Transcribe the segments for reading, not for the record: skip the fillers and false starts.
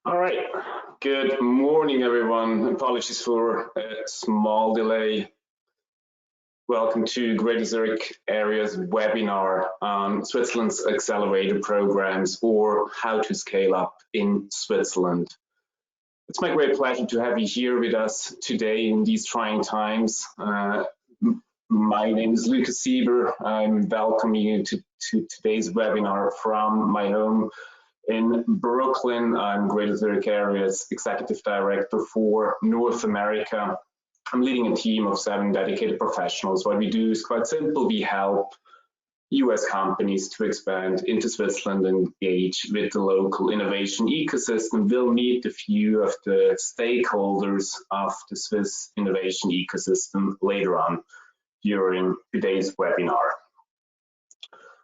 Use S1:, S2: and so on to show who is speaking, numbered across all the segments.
S1: All right, good morning, everyone. Apologies for a small delay. Welcome to Greater Zurich Area's webinar on Switzerland's accelerator programs, or how to scale up in Switzerland. It's my great pleasure to have you here with us today in these trying times. My name is Lucas Sieber. I'm welcoming you to today's webinar from my home in Brooklyn. I'm Greater Zurich Area's Executive Director for North America. I'm leading a team of 7 dedicated professionals. What we do is quite simple. We help US companies to expand into Switzerland and engage with the local innovation ecosystem. We'll meet a few of the stakeholders of the Swiss innovation ecosystem later on during today's webinar.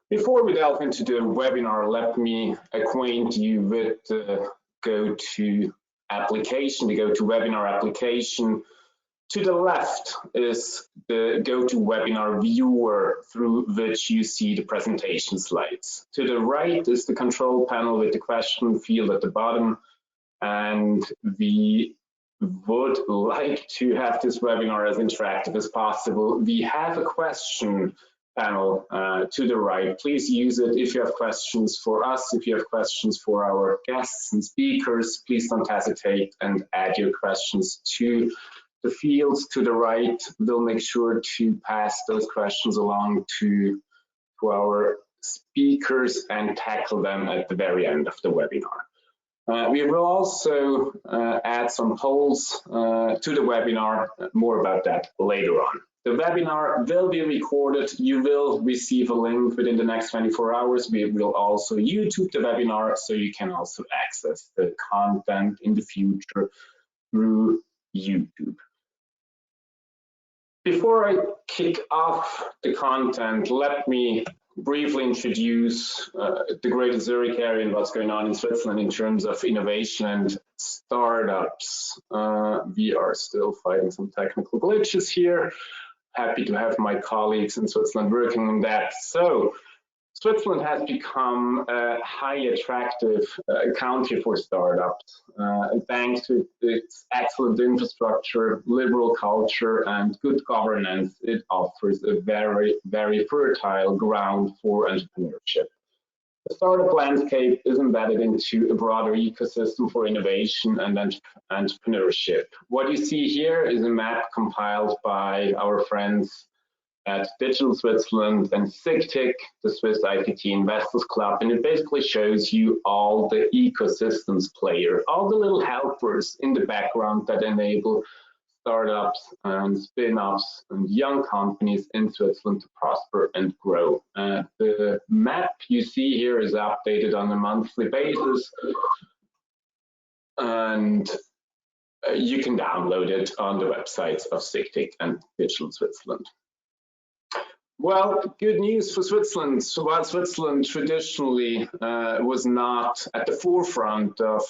S1: Before we delve into the webinar, let me acquaint you with the GoToWebinar application. To the left is the GoToWebinar viewer through which you see the presentation slides. To the right is the control panel with the question field at the bottom. And we would like to have this webinar as interactive as possible. We have a question panel to the right. Please use it if you have questions for us, if you have questions for our guests and speakers. Please don't hesitate and add your questions to the fields to the right. We'll make sure to pass those questions along to our speakers and tackle them at the very end of the webinar. We will also add some polls to the webinar. More about that later on. The webinar will be recorded. You will receive a link within the next 24 hours. We will also YouTube the webinar, so you can also access the content in the future through YouTube. Before I kick off the content, let me briefly introduce the Greater Zurich area and what's going on in Switzerland in terms of innovation and startups. We are still fighting some technical glitches here. Happy to have my colleagues in Switzerland working on that. So, Switzerland has become a highly attractive country for startups. Thanks to its excellent infrastructure, liberal culture, and good governance, it offers a very, very fertile ground for entrepreneurship. The startup landscape is embedded into a broader ecosystem for innovation and entrepreneurship. What you see here is a map compiled by our friends at Digital Switzerland and SIGTIC, the Swiss ICT Investors Club, and it basically shows you all the ecosystems player, all the little helpers in the background that enable startups and spin-offs and young companies in Switzerland to prosper and grow. The map you see here is updated on a monthly basis, and you can download it on the websites of SIGTIC and Digital Switzerland. Well, good news for Switzerland. So while Switzerland traditionally was not at the forefront of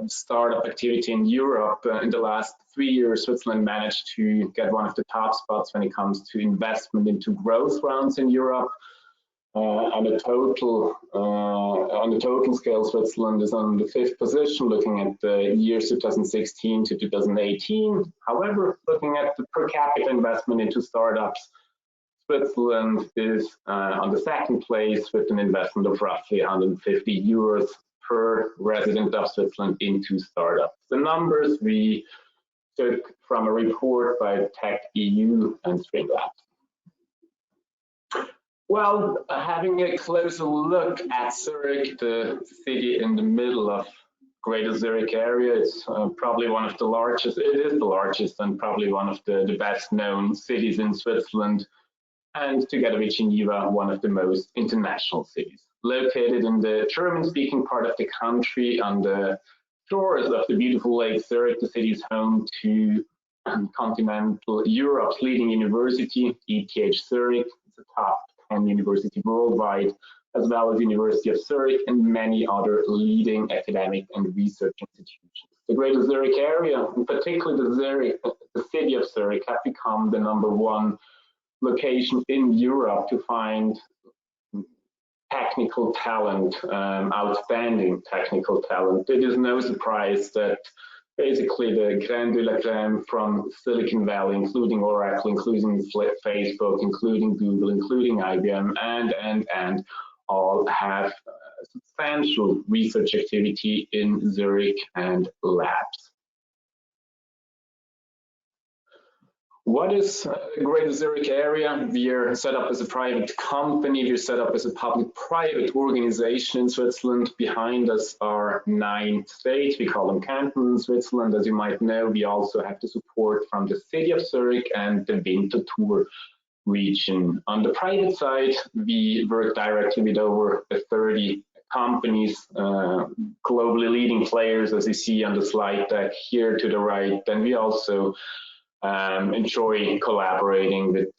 S1: startup activity in Europe, in the last 3 years, Switzerland managed to get one of the top spots when it comes to investment into growth rounds in Europe. On the total scale, Switzerland is on the 5th position, looking at the years 2016 to 2018. However, looking at the per capita investment into startups, Switzerland is on the 2nd place with an investment of roughly 150 euros per resident of Switzerland into startups. The numbers we took from a report by Tech EU and Streamlabs. Well, having a closer look at Zurich, the city in the middle of Greater Zurich area, it's probably one of the largest, it is the largest and probably one of the best known cities in Switzerland, and together with Geneva, one of the most international cities. Located in the German-speaking part of the country on the shores of the beautiful Lake Zurich, the city is home to continental Europe's leading university, ETH Zurich. It's a top 10 university worldwide, as well as University of Zurich and many other leading academic and research institutions. The Greater Zurich area, in particular the city of Zurich, have become the #1 location in Europe to find technical talent, outstanding technical talent. It is no surprise that basically the crème de la crème from Silicon Valley, including Oracle, including Facebook, including Google, including IBM, and all have substantial research activity in Zurich and labs. What is Greater Zurich Area? We are set up as a private company. We're set up as a public-private organization in Switzerland. Behind us are 9 states. We call them cantons in Switzerland. As you might know, we also have the support from the city of Zurich and the Winterthur region. On the private side, we work directly with over 30 companies, globally leading players, as you see on the slide deck here to the right. Then we also enjoy collaborating with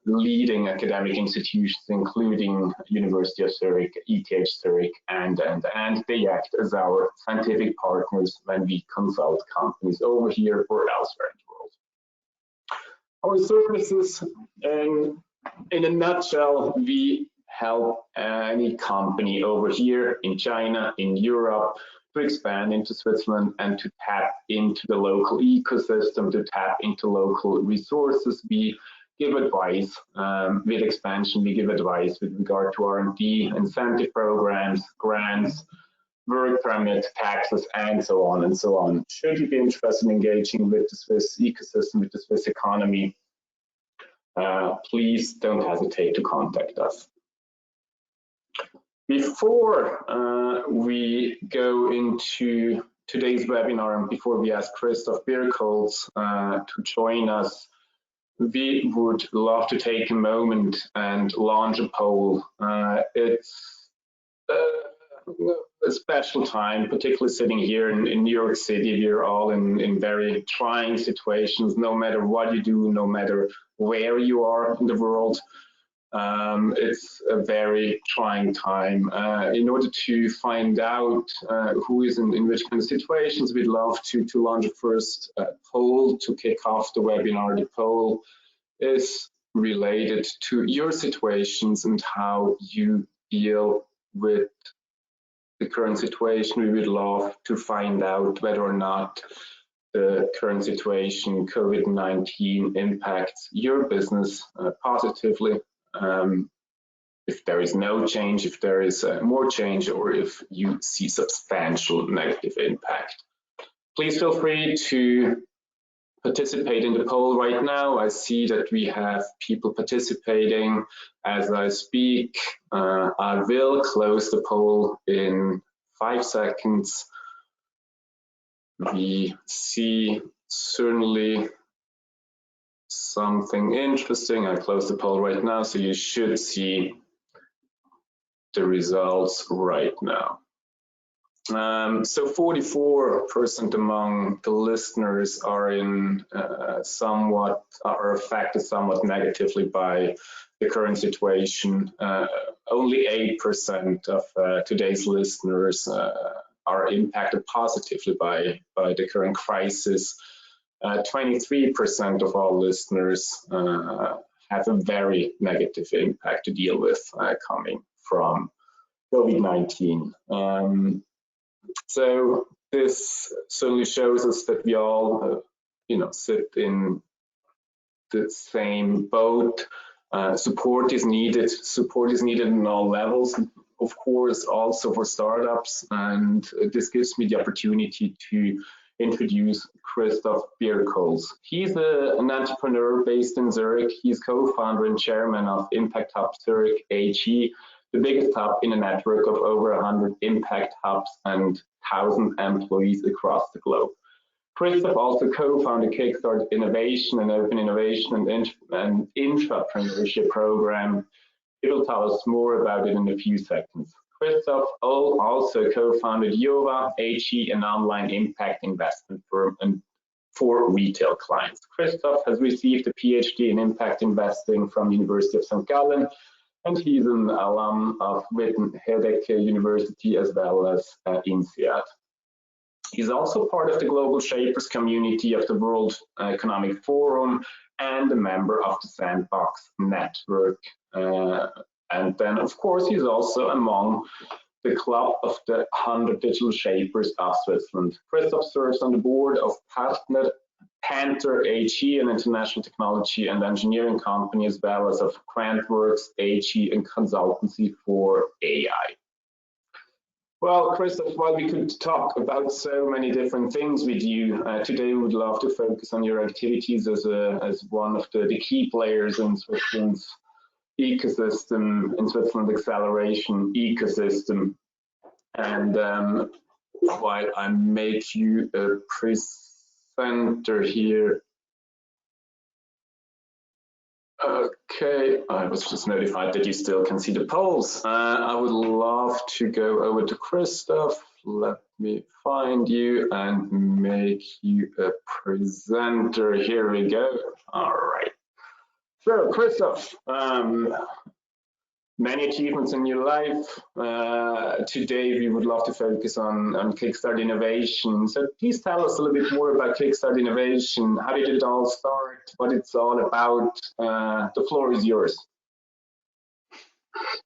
S1: leading academic institutions, including University of Zurich, ETH Zurich, and they act as our scientific partners when we consult companies over here or elsewhere in the world. Our services, in a nutshell, we help any company over here in China, in Europe, to expand into Switzerland and to tap into the local ecosystem, to tap into local resources. We give advice with expansion. We give advice with regard to R&D, incentive programs, grants, work permits, taxes, and so on and so on. Should you be interested in engaging with the Swiss ecosystem, with the Swiss economy, please don't hesitate to contact us. Before we go into today's webinar and before we ask Christoph Birkholz to join us, we would love to take a moment and launch a poll. It's a special time, particularly sitting here in New York City. We're all in very trying situations, no matter what you do, no matter where you are in the world. It's a very trying time. In order to find out who is in which kind of situations, we'd love to launch a first poll to kick off the webinar. The poll is related to your situations and how you deal with the current situation. We would love to find out whether or not the current situation, COVID-19, impacts your business positively. If there is no change, if there is more change, or if you see substantial negative impact. Please feel free to participate in the poll right now. I see that we have people participating as I speak. I will close the poll in 5 seconds. We see certainly something interesting. I close the poll right now, so you should see the results right now. So 44% among the listeners are affected somewhat negatively by the current situation. Only 8% of today's listeners are impacted positively by the current crisis. 23% of all listeners have a very negative impact to deal with coming from COVID-19. So this certainly shows us that we all, sit in the same boat. Support is needed. Support is needed in all levels, of course, also for startups. And this gives me the opportunity to introduce Christoph Birkholz. He's an entrepreneur based in Zurich. He's co-founder and chairman of ImpactHub Zurich AG, the biggest hub in a network of over 100 impact hubs and 1,000 employees across the globe. Christoph also co-founded Kickstart Innovation and Open Innovation and Intrapreneurship Program. He will tell us more about it in a few seconds. Christoph also co-founded Yova AG, an online impact investment firm and for retail clients. Christoph has received a PhD in impact investing from the University of St. Gallen, and he's an alum of Witten-Herdecke University as well as INSEAD. He's also part of the Global Shapers community of the World Economic Forum and a member of the Sandbox Network. And then, of course, he's also among the club of the 100 digital shapers of Switzerland. Christoph serves on the board of Panther AG, an international technology and engineering company, as well as of Grantworks AG, and consultancy for AI. Well, Christoph, while we could talk about so many different things with you, today we would love to focus on your activities as one of the key players in Switzerland's ecosystem, in Switzerland acceleration ecosystem. And while I make you a presenter here, okay, I was just notified that you still can see the polls. I would love to go over to Christoph. Let me find you and make you a presenter. Here we go. All right. So, Christoph, many achievements in your life. Today, we would love to focus on Kickstart Innovation. So please tell us a little bit more about Kickstart Innovation. How did it all start? What it's all about? The floor is yours.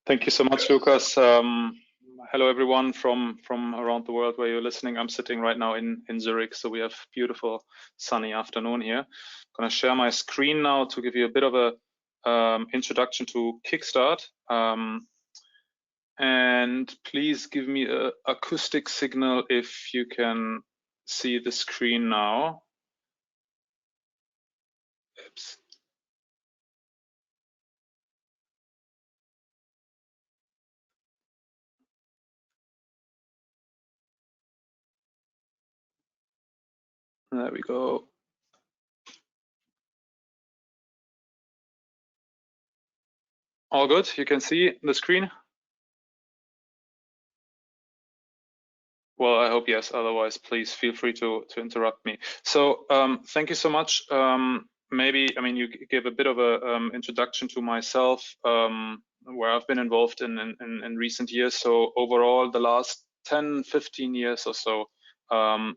S2: Thank you so much, Lucas. Hello, everyone from around the world where you're listening. I'm sitting right now in Zurich, so we have beautiful sunny afternoon here. I'm going to share my screen now to give you a bit of a introduction to Kickstart. And please give me an acoustic signal if you can see the screen now. Oops. There we go. All good? You can see the screen? Well, I hope yes. Otherwise, please feel free to interrupt me. So thank you so much. Maybe, I mean, you gave a bit of a introduction to myself, where I've been involved in recent years. So overall, the last 10, 15 years or so,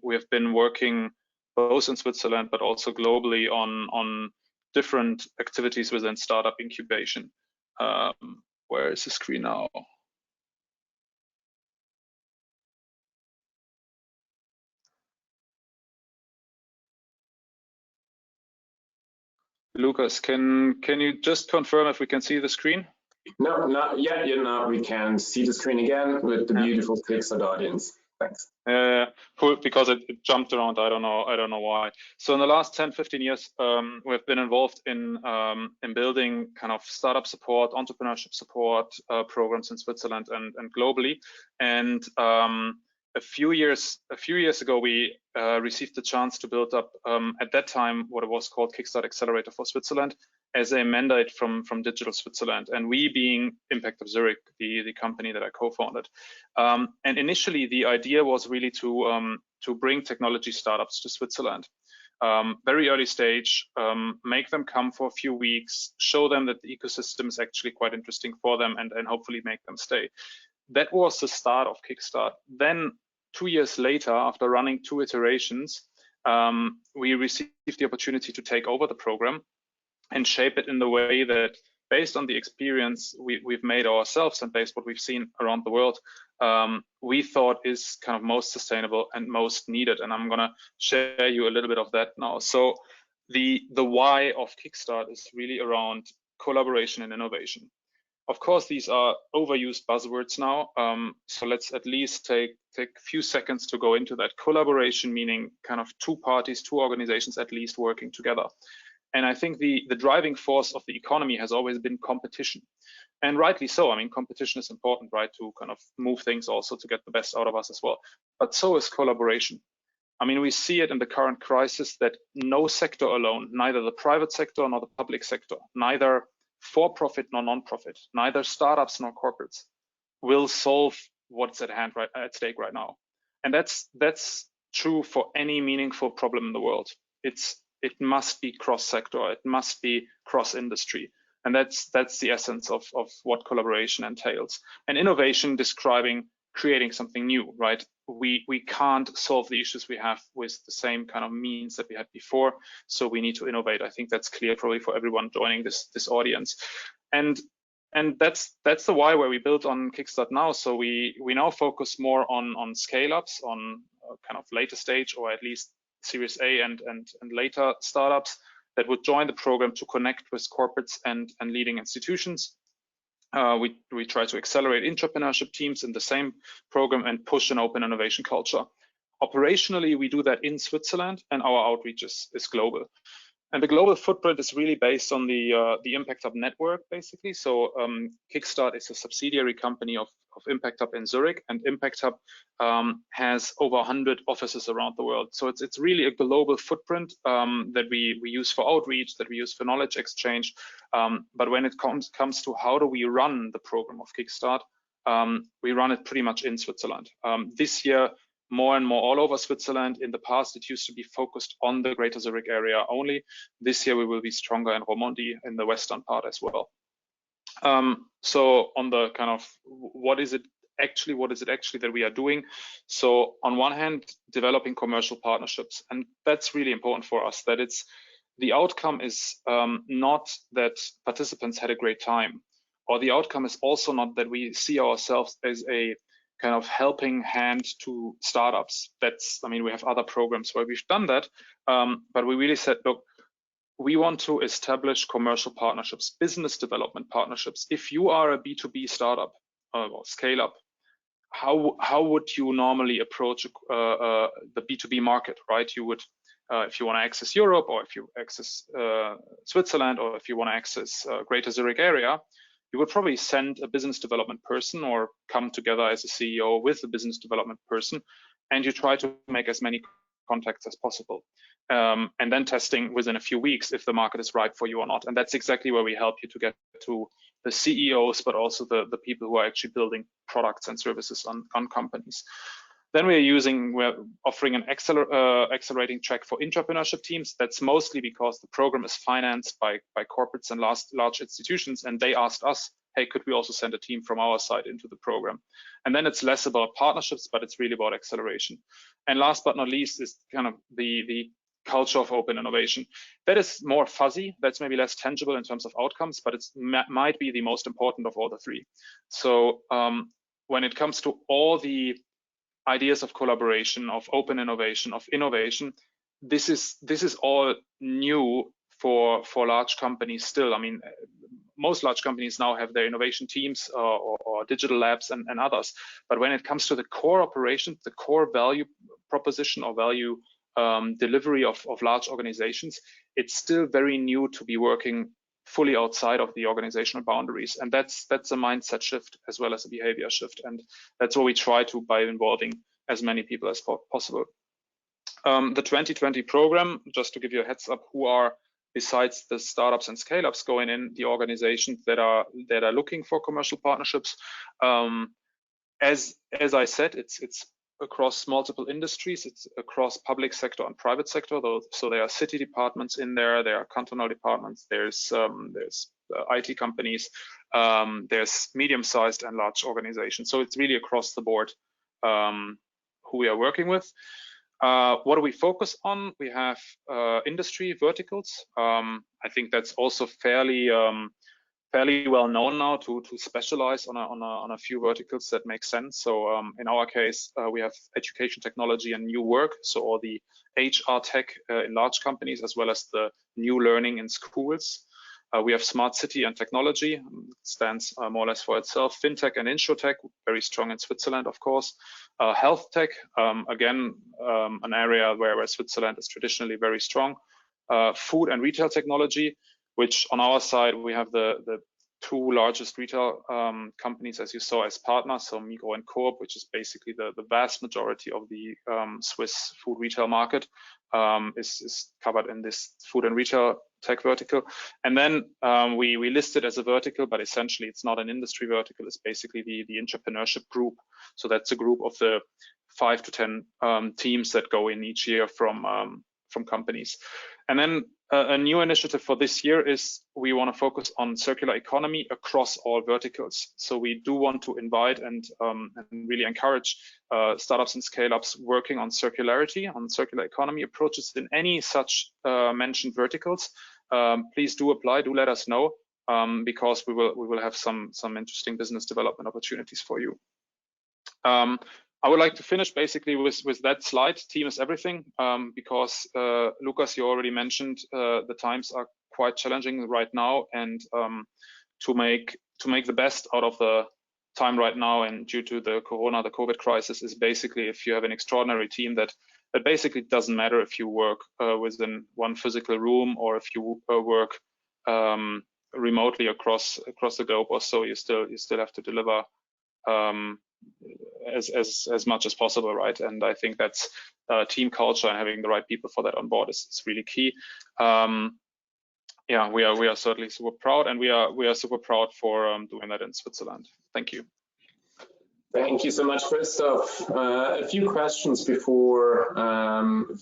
S2: we have been working both in Switzerland, but also globally on different activities within startup incubation. Where is the screen now? Lucas, can you just confirm if we can see the screen?
S1: No, not yet. We can see the screen again with the beautiful Kickstart audience. Thanks.
S2: Cool, because it jumped around. I don't know why. So in the last 10, 15 years, we've been involved in building kind of startup support, entrepreneurship support programs in Switzerland and globally. And a few years ago, we received the chance to build up at that time what it was called Kickstart Accelerator for Switzerland as a mandate from Digital Switzerland, and we being ImpactHub Zurich, the company that I co-founded. And initially, the idea was really to bring technology startups to Switzerland. Very early stage, make them come for a few weeks, show them that the ecosystem is actually quite interesting for them, and hopefully make them stay. That was the start of Kickstart. Then 2 years later, after running 2 iterations, we received the opportunity to take over the program and shape it in the way that, based on the experience we've made ourselves and based on what we've seen around the world, we thought is kind of most sustainable and most needed. And I'm going to share you a little bit of that now. So the why of Kickstart is really around collaboration and innovation. Of course, these are overused buzzwords now, so let's at least take a few seconds to go into that. Collaboration meaning kind of 2 parties, 2 organizations at least working together. And I think the driving force of the economy has always been competition. And rightly so. I mean, competition is important, right, to kind of move things also to get the best out of us as well. But so is collaboration. I mean, we see it in the current crisis that no sector alone, neither the private sector nor the public sector, neither for-profit nor non-profit, neither startups nor corporates, will solve what's at stake right now. And that's true for any meaningful problem in the world. It must be cross-sector, it must be cross-industry. And that's the essence of what collaboration entails. And innovation describing creating something new, right? We can't solve the issues we have with the same kind of means that we had before. So we need to innovate. I think that's clear probably for everyone joining this audience. And And that's the why where we built on Kickstart now. So we now focus more on scale-ups, on kind of later stage, or at least Series A and later startups that would join the program to connect with corporates and leading institutions. We try to accelerate entrepreneurship teams in the same program and push an open innovation culture. Operationally, we do that in Switzerland, and our outreach is global. And the global footprint is really based on the ImpactHub network, basically. So Kickstart is a subsidiary company of ImpactHub in Zurich, and ImpactHub has over 100 offices around the world. So it's really a global footprint that we use for outreach, that we use for knowledge exchange. But when it comes to how do we run the program of Kickstart, we run it pretty much in Switzerland. This year, more and more all over Switzerland. In the past, it used to be focused on the Greater Zurich area only. This year, we will be stronger in Romandie, in the western part as well. So on the kind of what is it actually that we are doing? So on one hand, developing commercial partnerships, and that's really important for us. That it's the outcome is not that participants had a great time, or the outcome is also not that we see ourselves as a kind of helping hand to startups. I mean, we have other programs where we've done that, but we really said, look, we want to establish commercial partnerships, business development partnerships. If you are a B2B startup or scale up, how would you normally approach the B2B market, right? You would, if you want to access Europe, or if you access Switzerland, or if you want to access Greater Zurich Area, you would probably send a business development person or come together as a CEO with a business development person, and you try to make as many contacts as possible. And then testing within a few weeks if the market is right for you or not. And that's exactly where we help you to get to the CEOs, but also the people who are actually building products and services on companies. Then we're offering an accelerating track for entrepreneurship teams. That's mostly because the program is financed by corporates and large institutions, and they asked us, hey, could we also send a team from our side into the program? And then it's less about partnerships, but it's really about acceleration. And last but not least is kind of the culture of open innovation. That is more fuzzy. That's maybe less tangible in terms of outcomes, but it might be the most important of all the three. So when it comes to all the ideas of collaboration, of open innovation, of innovation, this is all new for large companies still. I mean, most large companies now have their innovation teams or digital labs and others. But when it comes to the core operations, the core value proposition or value delivery of large organizations, it's still very new to be working fully outside of the organizational boundaries. And that's a mindset shift as well as a behavior shift. And that's what we try to by involving as many people as possible. The 2020 program, just to give you a heads up, who are, besides the startups and scale-ups going in, the organizations that are looking for commercial partnerships. As I said, it's across multiple industries. It's across public sector and private sector. So there are city departments in there. There are cantonal departments. There's IT companies. There's medium-sized and large organizations. So it's really across the board who we are working with. What do we focus on? We have industry verticals. I think that's also fairly well known now to specialize on a few verticals that make sense. So in our case, we have education technology and new work. So all the HR tech in large companies, as well as the new learning in schools. We have smart city and technology, stands more or less for itself. FinTech and InsurTech, very strong in Switzerland, of course. Health tech, again, an area where Switzerland is traditionally very strong. Food and retail technology, which on our side, we have the two largest retail companies, as you saw, as partners. So Migros and Coop, which is basically the vast majority of the Swiss food retail market, is covered in this food and retail tech vertical. And then we list it as a vertical, but essentially it's not an industry vertical. It's basically the entrepreneurship group. So that's a group of the 5 to 10 teams that go in each year from companies. And then a new initiative for this year is we want to focus on circular economy across all verticals. So we do want to invite and really encourage startups and scale-ups working on circularity, on circular economy approaches in any such mentioned verticals. Please do apply, do let us know. because we will have some interesting business development opportunities for you. I would like to finish basically with that slide. Team is everything, because Lucas, you already mentioned the times are quite challenging right now, and to make the best out of the time right now, and due to the COVID crisis, is basically if you have an extraordinary team that basically doesn't matter if you work within one physical room or if you work remotely across the globe or so, you still have to deliver as much as possible, right? And I think that's team culture, and having the right people for that on board is really key. Yeah, we are certainly super proud, and we are super proud for doing that in Switzerland. Thank you.
S1: Thank you so much, Christoph. A few questions before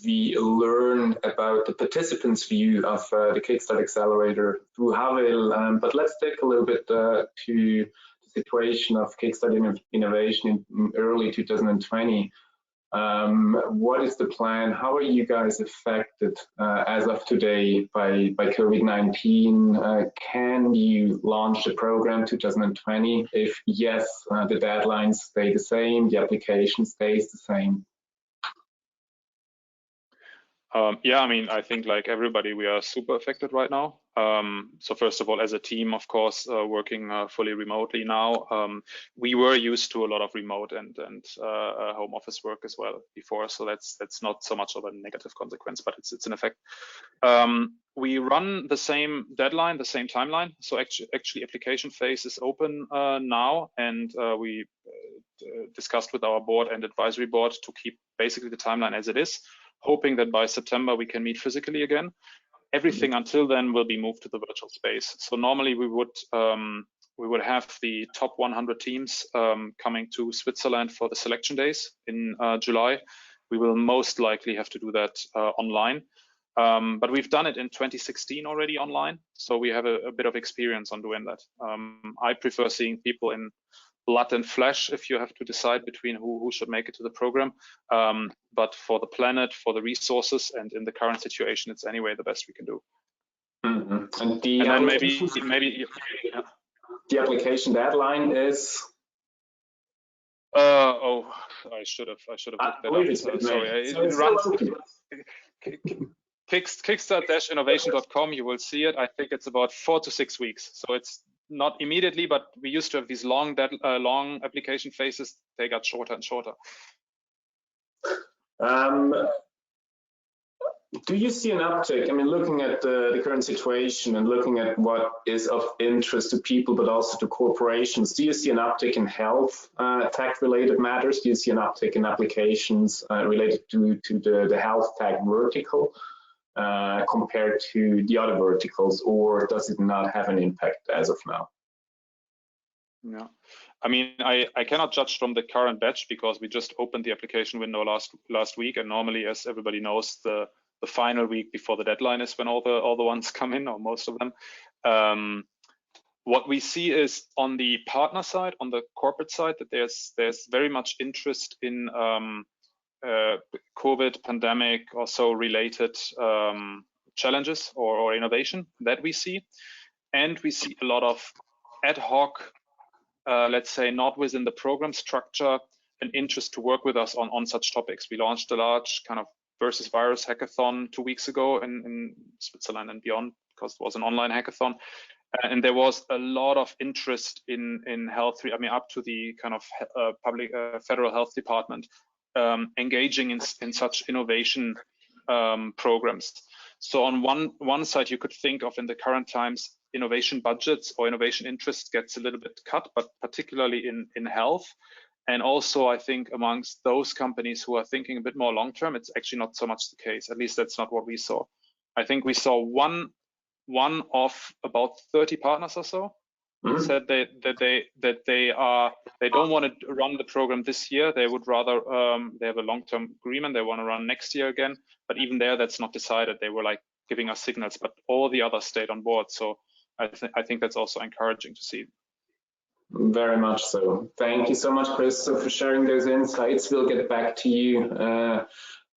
S1: we learn about the participants' view of the Kickstart Accelerator through Havel, but let's take a little bit to the situation of Kickstart Innovation in early 2020. What is the plan? How are you guys affected as of today by COVID-19? Can you launch the program 2020? If yes, the deadlines stay the same, the application stays the same?
S2: Yeah, I mean, I think like everybody, we are super affected right now. So first of all, as a team, of course, working fully remotely now, we were used to a lot of remote and home office work as well before. So that's not so much of a negative consequence, but it's an effect. We run the same deadline, the same timeline. So actually application phase is open now, and we discussed with our board and advisory board to keep basically the timeline as it is, hoping that by September we can meet physically again. Everything until then will be moved to the virtual space. So normally we would have the top 100 teams coming to Switzerland for the selection days in July. We will most likely have to do that online. But we've done it in 2016 already online, so we have a bit of experience on doing that. I prefer seeing people in blood and flesh if you have to decide between who should make it to the program. But for the planet, for the resources, and in the current situation, it's anyway the best we can do.
S1: Mm-hmm. And
S2: then maybe yeah.
S1: The application deadline is.
S2: Oh, I should have looked that up. Sorry, it runs. Kickstart-innovation.com, you will see it. I think it's about 4 to 6 weeks. So it's not immediately, but we used to have these long application phases. They got shorter and shorter.
S1: Do you see an uptick? I mean, looking at the current situation and looking at what is of interest to people, but also to corporations, do you see an uptick in health tech-related matters? Do you see an uptick in applications related to the health tech vertical compared to the other verticals, or does it not have an impact as of now?
S2: Yeah, I mean, I cannot judge from the current batch because we just opened the application window last week, and normally, as everybody knows, the final week before the deadline is when all the ones come in, or most of them. What we see is on the partner side, on the corporate side, that there's very much interest in COVID pandemic or so related challenges or innovation that we see, and we see a lot of ad hoc, let's say not within the program structure, an interest to work with us on such topics. We launched a large kind of versus virus hackathon 2 weeks ago in Switzerland and beyond, because it was an online hackathon, and there was a lot of interest in health. I mean, up to the kind of public federal health department engaging in such innovation programs. So on one side, you could think of, in the current times, innovation budgets or innovation interest gets a little bit cut, but particularly in health. And also, I think amongst those companies who are thinking a bit more long term, it's actually not so much the case. At least that's not what we saw. I think we saw one of about 30 partners or so said that they don't want to run the program this year. They would rather they have a long-term agreement. They want to run next year again. But even there, that's not decided. They were like giving us signals, but all the others stayed on board. So I think that's also encouraging to see.
S1: Very much so. Thank you so much, Chris, for sharing those insights. We'll get back to you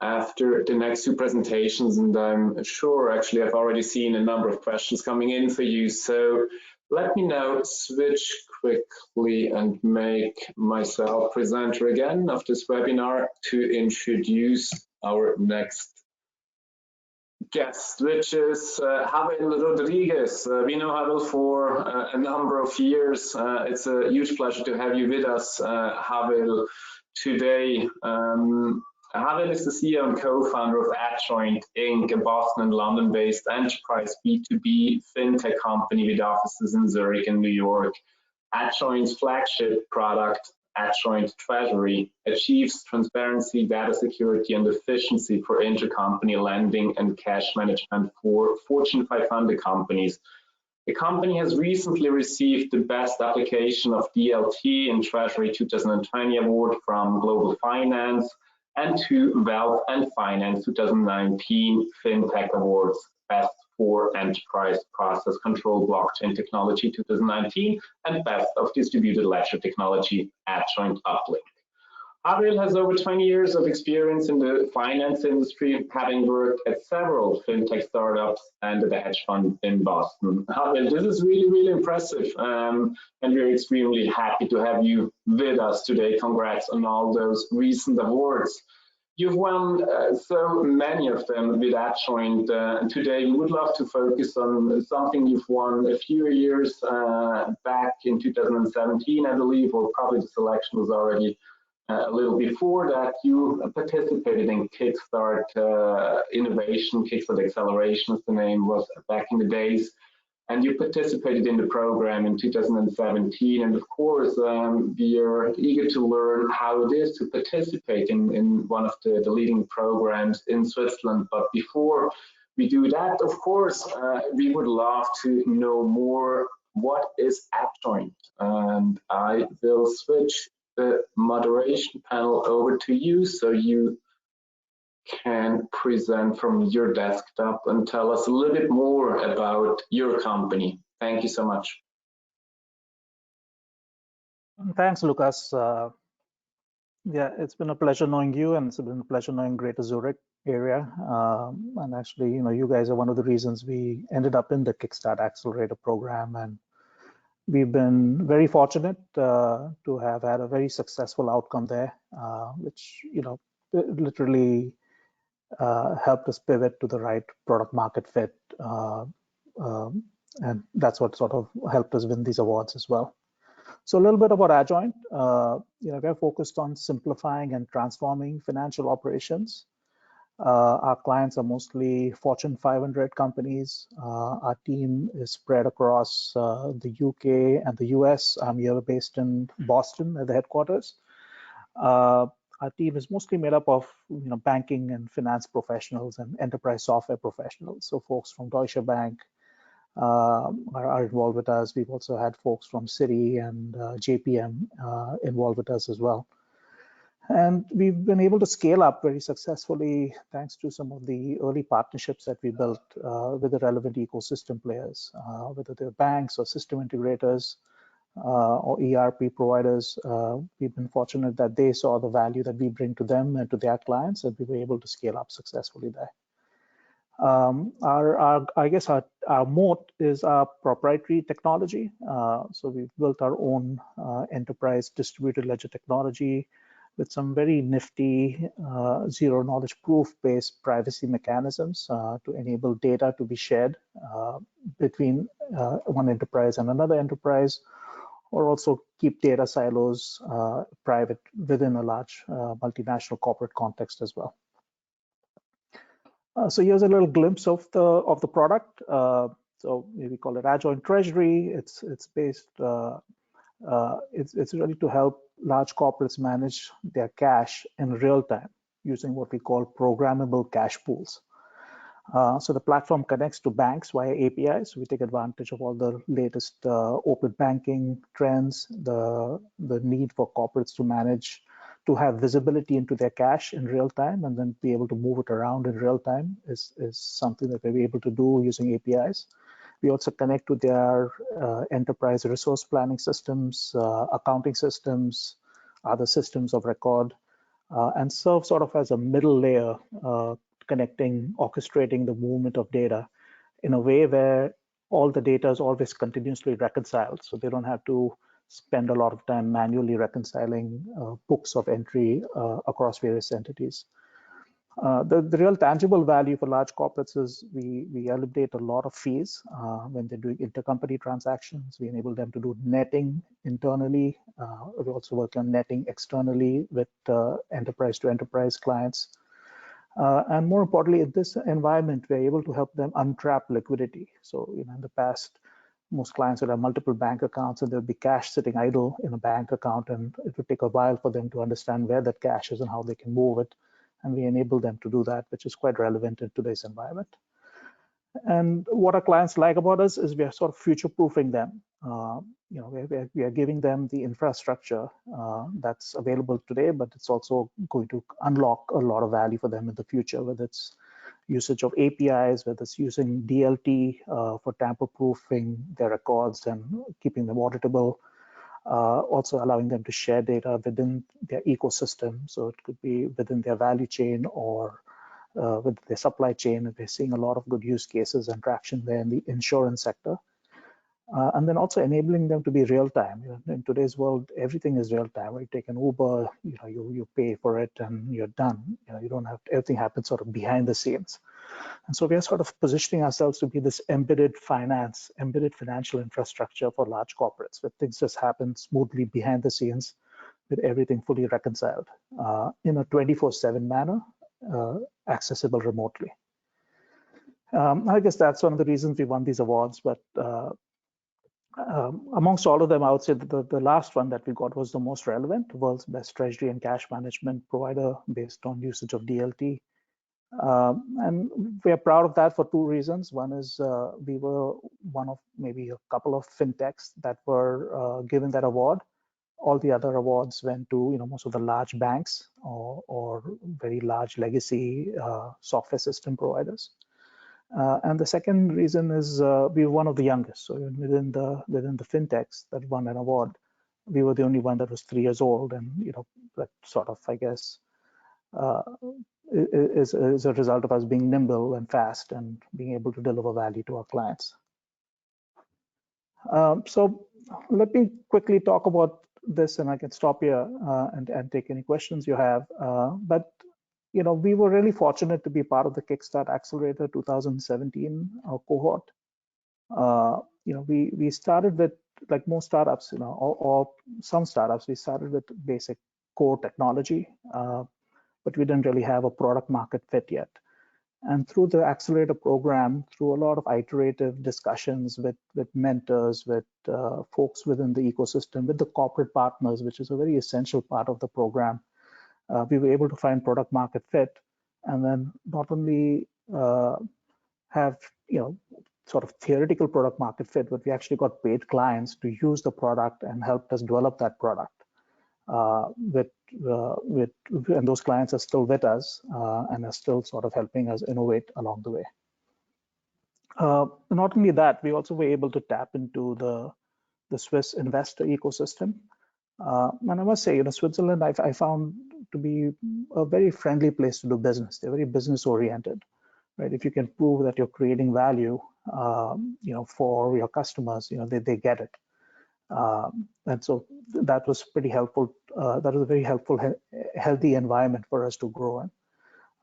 S1: after the next 2 presentations, and I'm sure actually I've already seen a number of questions coming in for you. So Let me now switch quickly and make myself presenter again of this webinar to introduce our next guest, which is Havel Rodriguez. We know Havel for a number of years. It's a huge pleasure to have you with us, Havel, today. Havel is the CEO and co-founder of Adjoint Inc., a Boston and London-based enterprise B2B fintech company with offices in Zurich and New York. Adjoint's flagship product, Adjoint Treasury, achieves transparency, data security, and efficiency for intercompany lending and cash management for Fortune 500 companies. The company has recently received the Best Application of DLT in Treasury 2020 award from Global Finance and two Wealth and Finance 2019 FinTech Awards, Best for Enterprise Process Control Blockchain Technology 2019 and Best of Distributed Ledger Technology Adjoint Uplink. Havel has over 20 years of experience in the finance industry, having worked at several fintech startups and at a hedge fund in Boston. Havel, this is really, really impressive, and we're extremely happy to have you with us today. Congrats on all those recent awards. You've won so many of them with Adjoint, and today we would love to focus on something you've won a few years back in 2017, I believe, or probably the selection was already a little before that. You participated in Kickstart Innovation, Kickstart Acceleration as the name was back in the days, and you participated in the program in 2017. And of course, we are eager to learn how it is to participate in one of the leading programs in Switzerland. But before we do that, of course, we would love to know more. What is Adjoint? And I will switch the moderation panel over to you so you can present from your desktop and tell us a little bit more about your company. Thank you so much.
S3: Thanks, Lucas. Yeah, it's been a pleasure knowing you, and it's been a pleasure knowing Greater Zurich Area. And actually, you guys are one of the reasons we ended up in the Kickstart Accelerator program, and we've been very fortunate to have had a very successful outcome there, which literally helped us pivot to the right product market fit, and that's what sort of helped us win these awards as well. So a little bit about Adjoint. We're focused on simplifying and transforming financial operations. Our clients are mostly Fortune 500 companies. Our team is spread across the UK and the US. I'm here based in Boston at the headquarters. Our team is mostly made up of banking and finance professionals and enterprise software professionals. So folks from Deutsche Bank are involved with us. We've also had folks from Citi and JPM involved with us as well. And we've been able to scale up very successfully thanks to some of the early partnerships that we built with the relevant ecosystem players, whether they're banks or system integrators or ERP providers. We've been fortunate that they saw the value that we bring to them and to their clients, and we were able to scale up successfully there. I guess our moat is our proprietary technology. So we've built our own enterprise distributed ledger technology with some very nifty zero knowledge proof based privacy mechanisms to enable data to be shared between one enterprise and another enterprise, or also keep data silos private within a large multinational corporate context as well. So here's a little glimpse of the product. So we call it Adjoint Treasury. It's based. It's really to help large corporates manage their cash in real time using what we call programmable cash pools. So the platform connects to banks via APIs. We take advantage of all the latest open banking trends, the need for corporates to have visibility into their cash in real time and then be able to move it around in real time is something that we're able to do using APIs. We also connect to their enterprise resource planning systems, accounting systems, other systems of record, and serve sort of as a middle layer, orchestrating the movement of data in a way where all the data is always continuously reconciled, so they don't have to spend a lot of time manually reconciling books of entry across various entities. The real tangible value for large corporates is we eliminate a lot of fees when they're doing intercompany transactions. We enable them to do netting internally. We also work on netting externally with enterprise to enterprise clients. And more importantly, in this environment, we're able to help them untrap liquidity. So, in the past, most clients would have multiple bank accounts and there'll be cash sitting idle in a bank account, and it would take a while for them to understand where that cash is and how they can move it. And we enable them to do that, which is quite relevant in today's environment. And what our clients like about us is we are sort of future-proofing them. We are giving them the infrastructure that's available today, but it's also going to unlock a lot of value for them in the future, whether it's usage of APIs, whether it's using DLT for tamper-proofing their records and keeping them auditable. Also allowing them to share data within their ecosystem. So it could be within their value chain or with their supply chain. And we're seeing a lot of good use cases and traction there in the insurance sector. And then also enabling them to be real time. In today's world, everything is real time. Right? You take an Uber, you pay for it and you're done. You don't have to, everything happens sort of behind the scenes. And so we are sort of positioning ourselves to be this embedded financial infrastructure for large corporates, where things just happen smoothly behind the scenes with everything fully reconciled in a 24/7 manner, accessible remotely. I guess that's one of the reasons we won these awards, but amongst all of them, I would say that the last one that we got was the most relevant, the world's best treasury and cash management provider based on usage of DLT. And we are proud of that for two reasons. One is we were one of maybe a couple of fintechs that were given that award. All the other awards went to most of the large banks or very large legacy software system providers. And the second reason is we were one of the youngest. So within the fintechs that won an award, we were the only one that was 3 years old, and that sort of, I guess, is a result of us being nimble and fast and being able to deliver value to our clients. So let me quickly talk about this, and I can stop here and take any questions you have. But we were really fortunate to be part of the Kickstart Accelerator 2017 cohort. We started with, like most startups, or some startups, we started with basic core technology. But we didn't really have a product market fit yet. And through the accelerator program, through a lot of iterative discussions with mentors, with folks within the ecosystem, with the corporate partners, which is a very essential part of the program, we were able to find product market fit, and then not only have sort of theoretical product market fit, but we actually got paid clients to use the product and helped us develop that product. And those clients are still with us and are still sort of helping us innovate along the way. Not only that, we also were able to tap into the Swiss investor ecosystem. And I must say, Switzerland, I found to be a very friendly place to do business. They're very business oriented, right? If you can prove that you're creating value, for your customers, they get it. And so that was pretty helpful. That was a very helpful, healthy environment for us to grow in.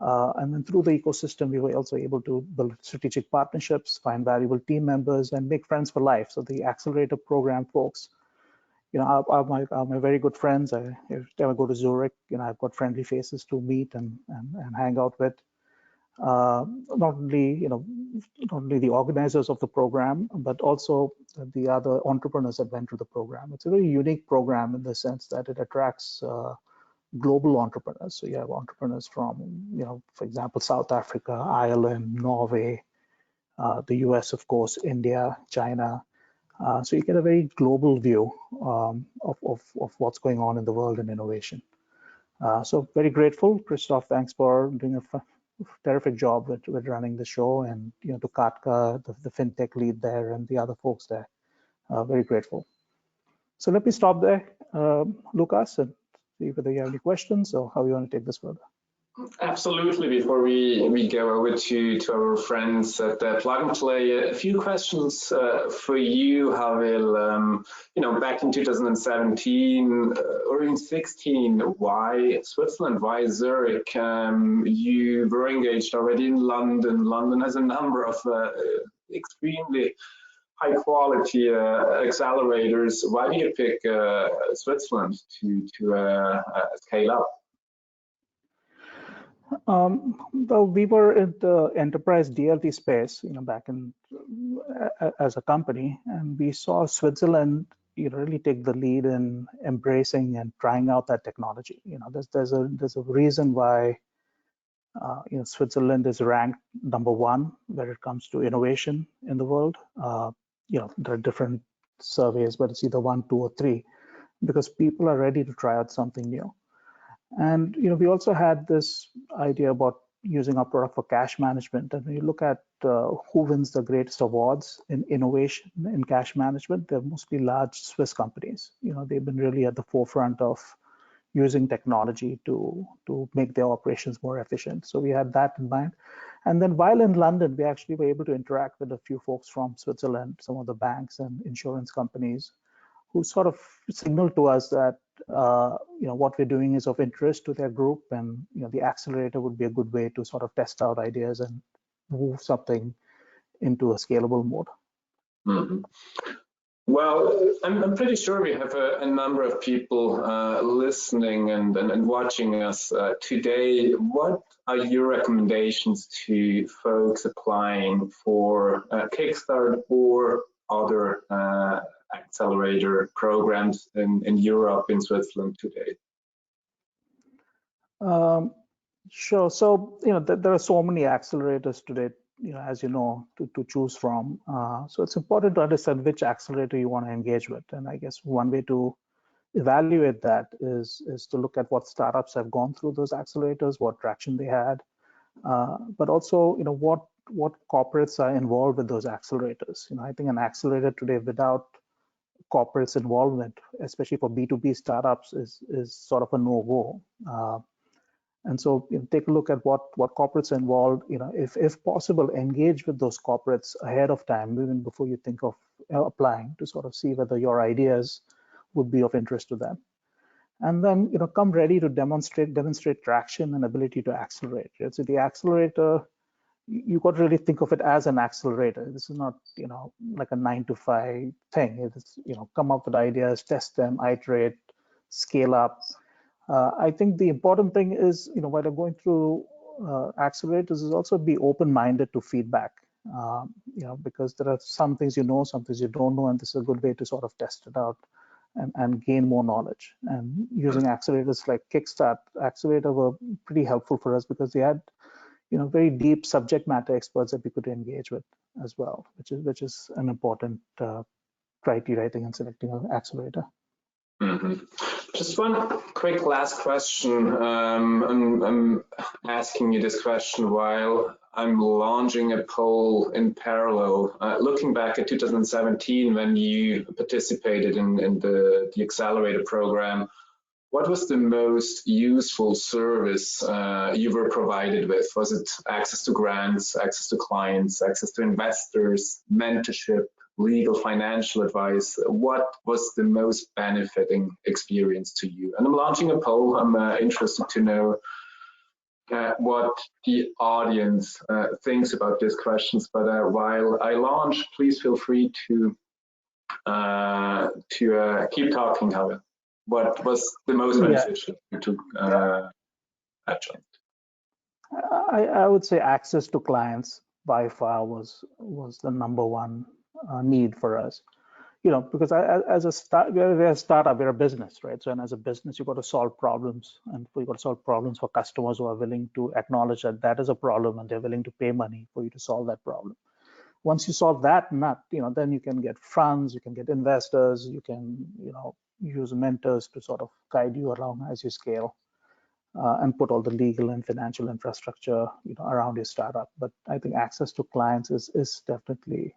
S3: And then through the ecosystem, we were also able to build strategic partnerships, find valuable team members, and make friends for life. So the accelerator program folks, are my very good friends. Every time I go to Zurich, I've got friendly faces to meet and hang out with. Not only the organizers of the program, but also the other entrepreneurs that went through the program. It's a very unique program in the sense that it attracts global entrepreneurs. So you have entrepreneurs from, for example, South Africa, Ireland, Norway, the US, of course, India, China. So you get a very global view of what's going on in the world in innovation. So very grateful, Christoph. Thanks for doing a terrific job with running the show, and to Katka, the fintech lead there, and the other folks there. Very grateful. So let me stop there, Lucas, and see whether you have any questions or how you want to take this further.
S1: Absolutely. Before we go over to our friends at Plug and Play, a few questions for you, Havil. Back in 2017 or in 16, why Switzerland? Why Zurich? You were engaged already in London. London has a number of extremely high quality accelerators. Why do you pick Switzerland to scale up?
S3: Well, we were in the enterprise DLT space, back in as a company, and we saw Switzerland, really take the lead in embracing and trying out that technology. There's a reason why, Switzerland is ranked #1 when it comes to innovation in the world. There are different surveys, but it's either 1, 2, or 3, because people are ready to try out something new. And we also had this idea about using our product for cash management. And when you look at who wins the greatest awards in innovation in cash management, they're mostly large Swiss companies. They've been really at the forefront of using technology to make their operations more efficient. So we had that in mind. And then while in London, we actually were able to interact with a few folks from Switzerland, some of the banks and insurance companies, who sort of signaled to us that what we're doing is of interest to their group, and the accelerator would be a good way to sort of test out ideas and move something into a scalable mode.
S1: Mm-hmm. Well, I'm pretty sure we have a number of people listening and watching us today. What are your recommendations to folks applying for Kickstart or other accelerator programs in Europe, in Switzerland today?
S3: Sure. So, there are so many accelerators today, as you know, to choose from. So it's important to understand which accelerator you want to engage with. And I guess one way to evaluate that is to look at what startups have gone through those accelerators, what traction they had, but also, what corporates are involved with those accelerators. I think an accelerator today without corporates involvement, especially for B2B startups, is sort of a no-go. And so take a look at what corporates are involved. If possible, engage with those corporates ahead of time, even before you think of applying, to sort of see whether your ideas would be of interest to them. And then come ready to demonstrate traction and ability to accelerate. Right? So the accelerator, you got to really think of it as an accelerator. This is not like a 9-to-5 thing. It's come up with ideas, test them, iterate, scale up. I think the important thing is, while you're going through accelerators, is also be open-minded to feedback. Because there are some things some things you don't know, and this is a good way to sort of test it out and gain more knowledge. And using accelerators like Kickstart Accelerator were pretty helpful for us, because they had very deep subject matter experts that we could engage with as well, which is an important criteria, I think, in selecting an accelerator.
S1: Mm-hmm. Just one quick last question. I'm asking you this question while I'm launching a poll in parallel. Looking back at 2017, when you participated in the accelerator program, what was the most useful service you were provided with? Was it access to grants, access to clients, access to investors, mentorship, legal, financial advice? What was the most benefiting experience to you? And I'm launching a poll. I'm interested to know what the audience thinks about these questions. But while I launch, please feel free to keep talking, Howard. What was the most beneficial to Adjoint?
S3: I would say access to clients by far was the #1 need for us. Because we're a startup, we're a business, right? So, and as a business, you've got to solve problems, and you've got to solve problems for customers who are willing to acknowledge that that is a problem, and they're willing to pay money for you to solve that problem. Once you solve that nut, then you can get funds, you can get investors, you can, use mentors to sort of guide you along as you scale, and put all the legal and financial infrastructure, around your startup. But I think access to clients is definitely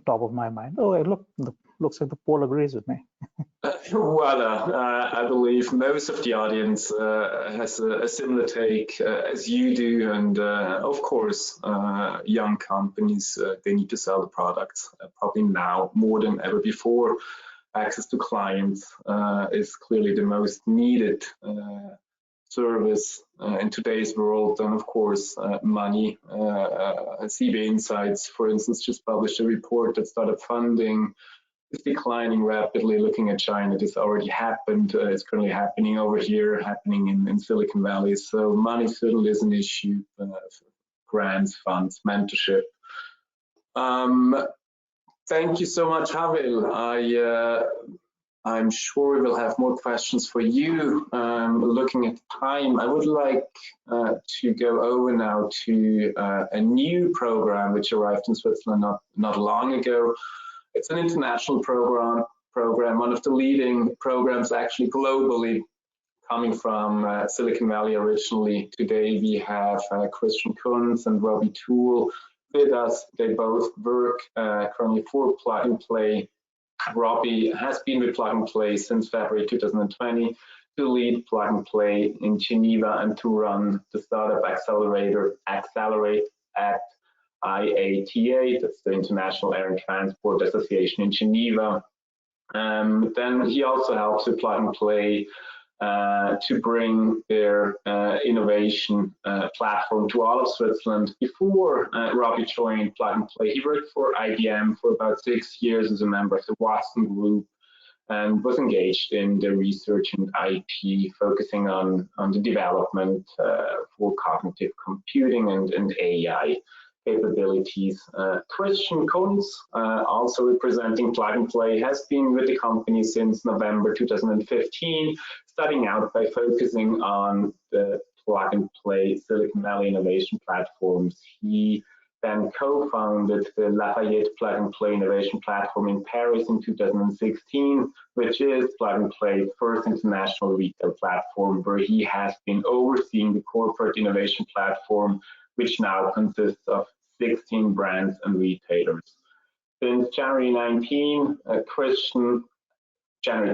S3: top of my mind. Oh, look, looks like the poll agrees with me.
S1: Well, I believe most of the audience has a similar take as you do, and of course, young companies, they need to sell the products probably now more than ever before. Access to clients is clearly the most needed service in today's world, and of course, money. CB Insights, for instance, just published a report that startup funding is declining rapidly. Looking at China, this already happened. It's currently happening over here, happening in Silicon Valley. So money certainly is an issue. Grants, funds, mentorship. Thank you so much, Havil. I'm sure we will have more questions for you. Looking at time, I would like to go over now to a new program which arrived in Switzerland not long ago. It's an international program, one of the leading programs actually globally, coming from Silicon Valley originally. Today we have Christian Kunz and Robbie Toole with us. They both work currently for Plug and Play. Robbie has been with Plug and Play since February 2020 to lead Plug and Play in Geneva and to run the startup accelerator Accelerate at IATA, that's the International Air and Transport Association in Geneva. Then he also helps with Plug and Play to bring their innovation platform to all of Switzerland. Before Robbie joined Plug and Play, he worked for IBM for about 6 years as a member of the Watson Group and was engaged in the research and IP, focusing on the development for cognitive computing and AI capabilities. Christian Kunz, also representing Plug and Play, has been with the company since November 2015, starting out by focusing on the Plug and Play Silicon Valley innovation platforms. He then co-founded the Lafayette Plug and Play innovation platform in Paris in 2016, which is Plug and Play's first international retail platform, where he has been overseeing the corporate innovation platform, which now consists of 16 brands and retailers. Since January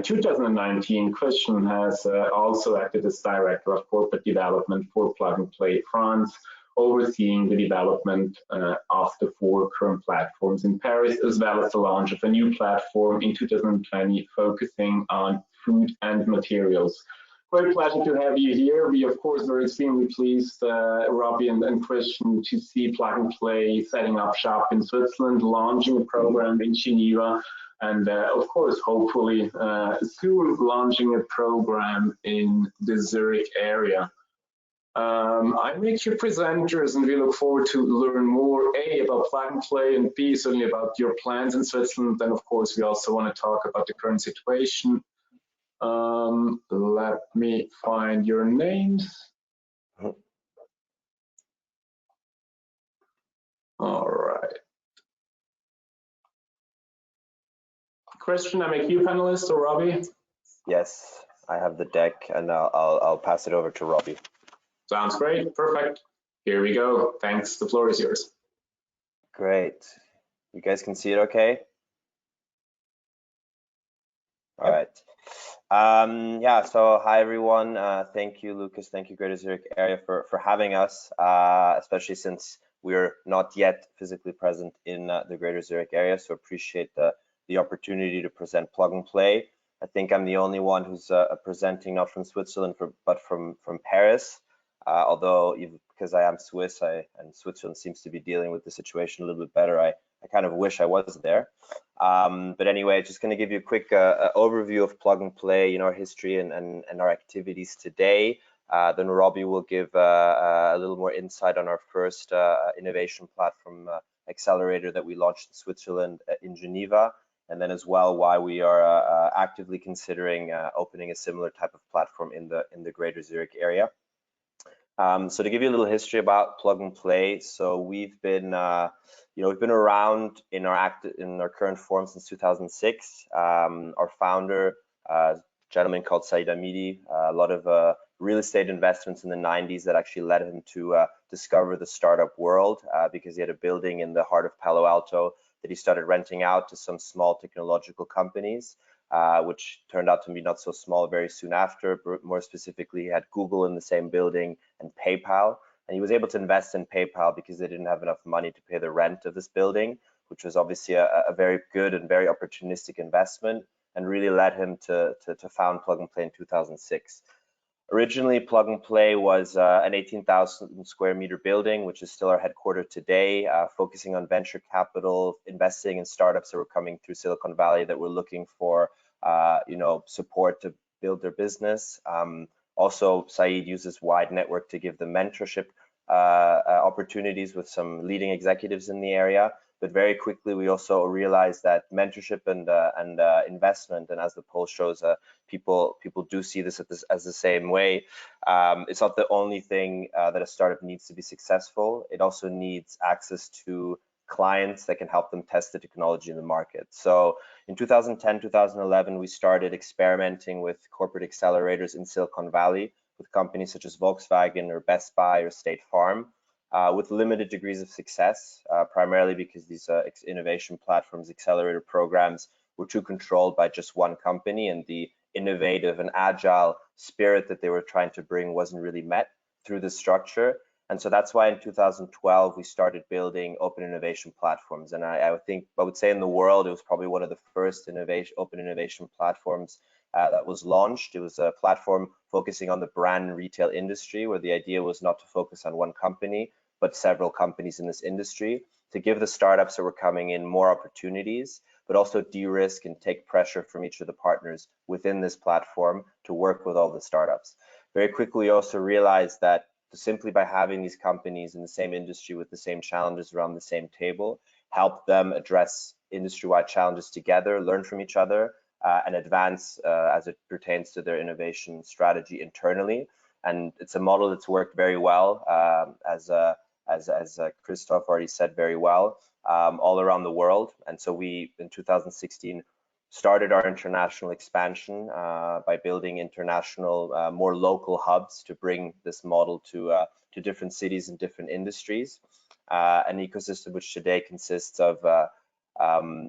S1: 2019, Christian has also acted as Director of Corporate Development for Plug and Play France, overseeing the development of the 4 current platforms in Paris, as well as the launch of a new platform in 2020, focusing on food and materials. Great pleasure to have you here. We, of course, are extremely pleased, Robbie and Christian, to see Plug and Play setting up shop in Switzerland, launching a program in Geneva, and of course, hopefully soon launching a program in the Zurich area. I make you presenters, and we look forward to learn more, A, about Plug and Play, and B, certainly about your plans in Switzerland. Then, of course, we also want to talk about the current situation. Let me find your names. All right. Christian, I make you panelist, or Robbie?
S4: Yes, I have the deck, and I'll pass it over to Robbie.
S1: Sounds great. Perfect. Here we go. Thanks. The floor is yours.
S4: Great. You guys can see it okay? All right. Yeah, so hi everyone. Thank you, Lucas. Thank you, Greater Zurich Area, for having us, especially since we're not yet physically present in the Greater Zurich Area. So appreciate the opportunity to present Plug and Play. I think I'm the only one who's presenting not from Switzerland, but from Paris. Although, because I am Swiss, and Switzerland seems to be dealing with the situation a little bit better, I kind of wish I was there. But anyway, just going to give you a quick overview of Plug and Play, our history and our activities today. Then Robbie will give a little more insight on our first innovation platform accelerator that we launched in Switzerland in Geneva, and then as well why we are actively considering opening a similar type of platform in the Greater Zurich area. So to give you a little history about Plug and Play, so we've been we've been around in our current form since 2006. Our founder, a gentleman called Said Amidi, a lot of real estate investments in the 90s that actually led him to discover the startup world, because he had a building in the heart of Palo Alto that he started renting out to some small technological companies, which turned out to be not so small very soon after. More specifically, he had Google in the same building and PayPal. And he was able to invest in PayPal because they didn't have enough money to pay the rent of this building, which was obviously a very good and very opportunistic investment, and really led him to found Plug and Play in 2006. Originally, Plug and Play was an 18,000 square meter building, which is still our headquarters today, focusing on venture capital, investing in startups that were coming through Silicon Valley that were looking for support to build their business. Also, Saeed uses wide network to give them mentorship opportunities with some leading executives in the area. But very quickly, we also realized that mentorship and investment, and as the poll shows, people do see this as the same way. It's not the only thing that a startup needs to be successful. It also needs access to clients that can help them test the technology in the market. So in 2010, 2011, we started experimenting with corporate accelerators in Silicon Valley with companies such as Volkswagen or Best Buy or State Farm. With limited degrees of success, primarily because these innovation platforms, accelerator programs, were too controlled by just one company, and the innovative and agile spirit that they were trying to bring wasn't really met through the structure. And so that's why in 2012 we started building open innovation platforms. And I would say in the world it was probably one of the first open innovation platforms that was launched. It was a platform focusing on the brand and retail industry, where the idea was not to focus on one company, but several companies in this industry, to give the startups that were coming in more opportunities, but also de-risk and take pressure from each of the partners within this platform to work with all the startups. Very quickly, we also realized that simply by having these companies in the same industry with the same challenges around the same table, help them address industry-wide challenges together, learn from each other, and advance as it pertains to their innovation strategy internally. And it's a model that's worked very well, as Christoph already said very well, all around the world. And so we, in 2016, started our international expansion by building international, more local hubs to bring this model to different cities and different industries. An ecosystem which today consists of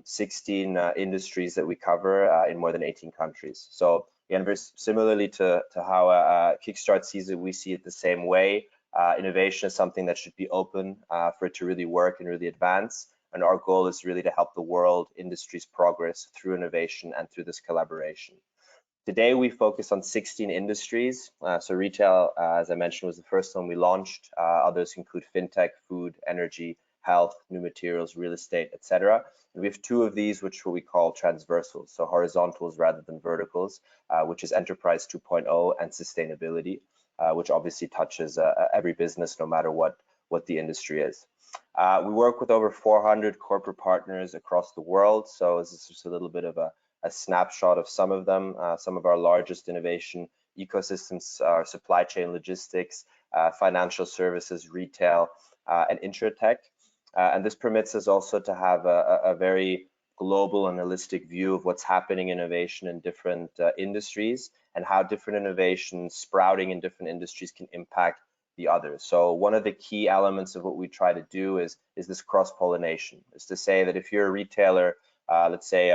S4: 16 industries that we cover in more than 18 countries. So again, very similarly to how Kickstart sees it, we see it the same way. Innovation is something that should be open for it to really work and really advance. And our goal is really to help the world industries progress through innovation and through this collaboration. Today, we focus on 16 industries. So retail, as I mentioned, was the first one we launched. Others include fintech, food, energy, health, new materials, real estate, etc. And we have two of these, which we call transversals, so horizontals rather than verticals, which is Enterprise 2.0 and sustainability, which obviously touches every business, no matter what the industry is. We work with over 400 corporate partners across the world. So this is just a little bit of a snapshot of some of them. Some of our largest innovation ecosystems are supply chain logistics, financial services, retail, and InsurTech. And this permits us also to have a very global and holistic view of what's happening in innovation in different industries, and how different innovations sprouting in different industries can impact the others. So one of the key elements of what we try to do is this cross-pollination. Is to say that if you're a retailer, let's say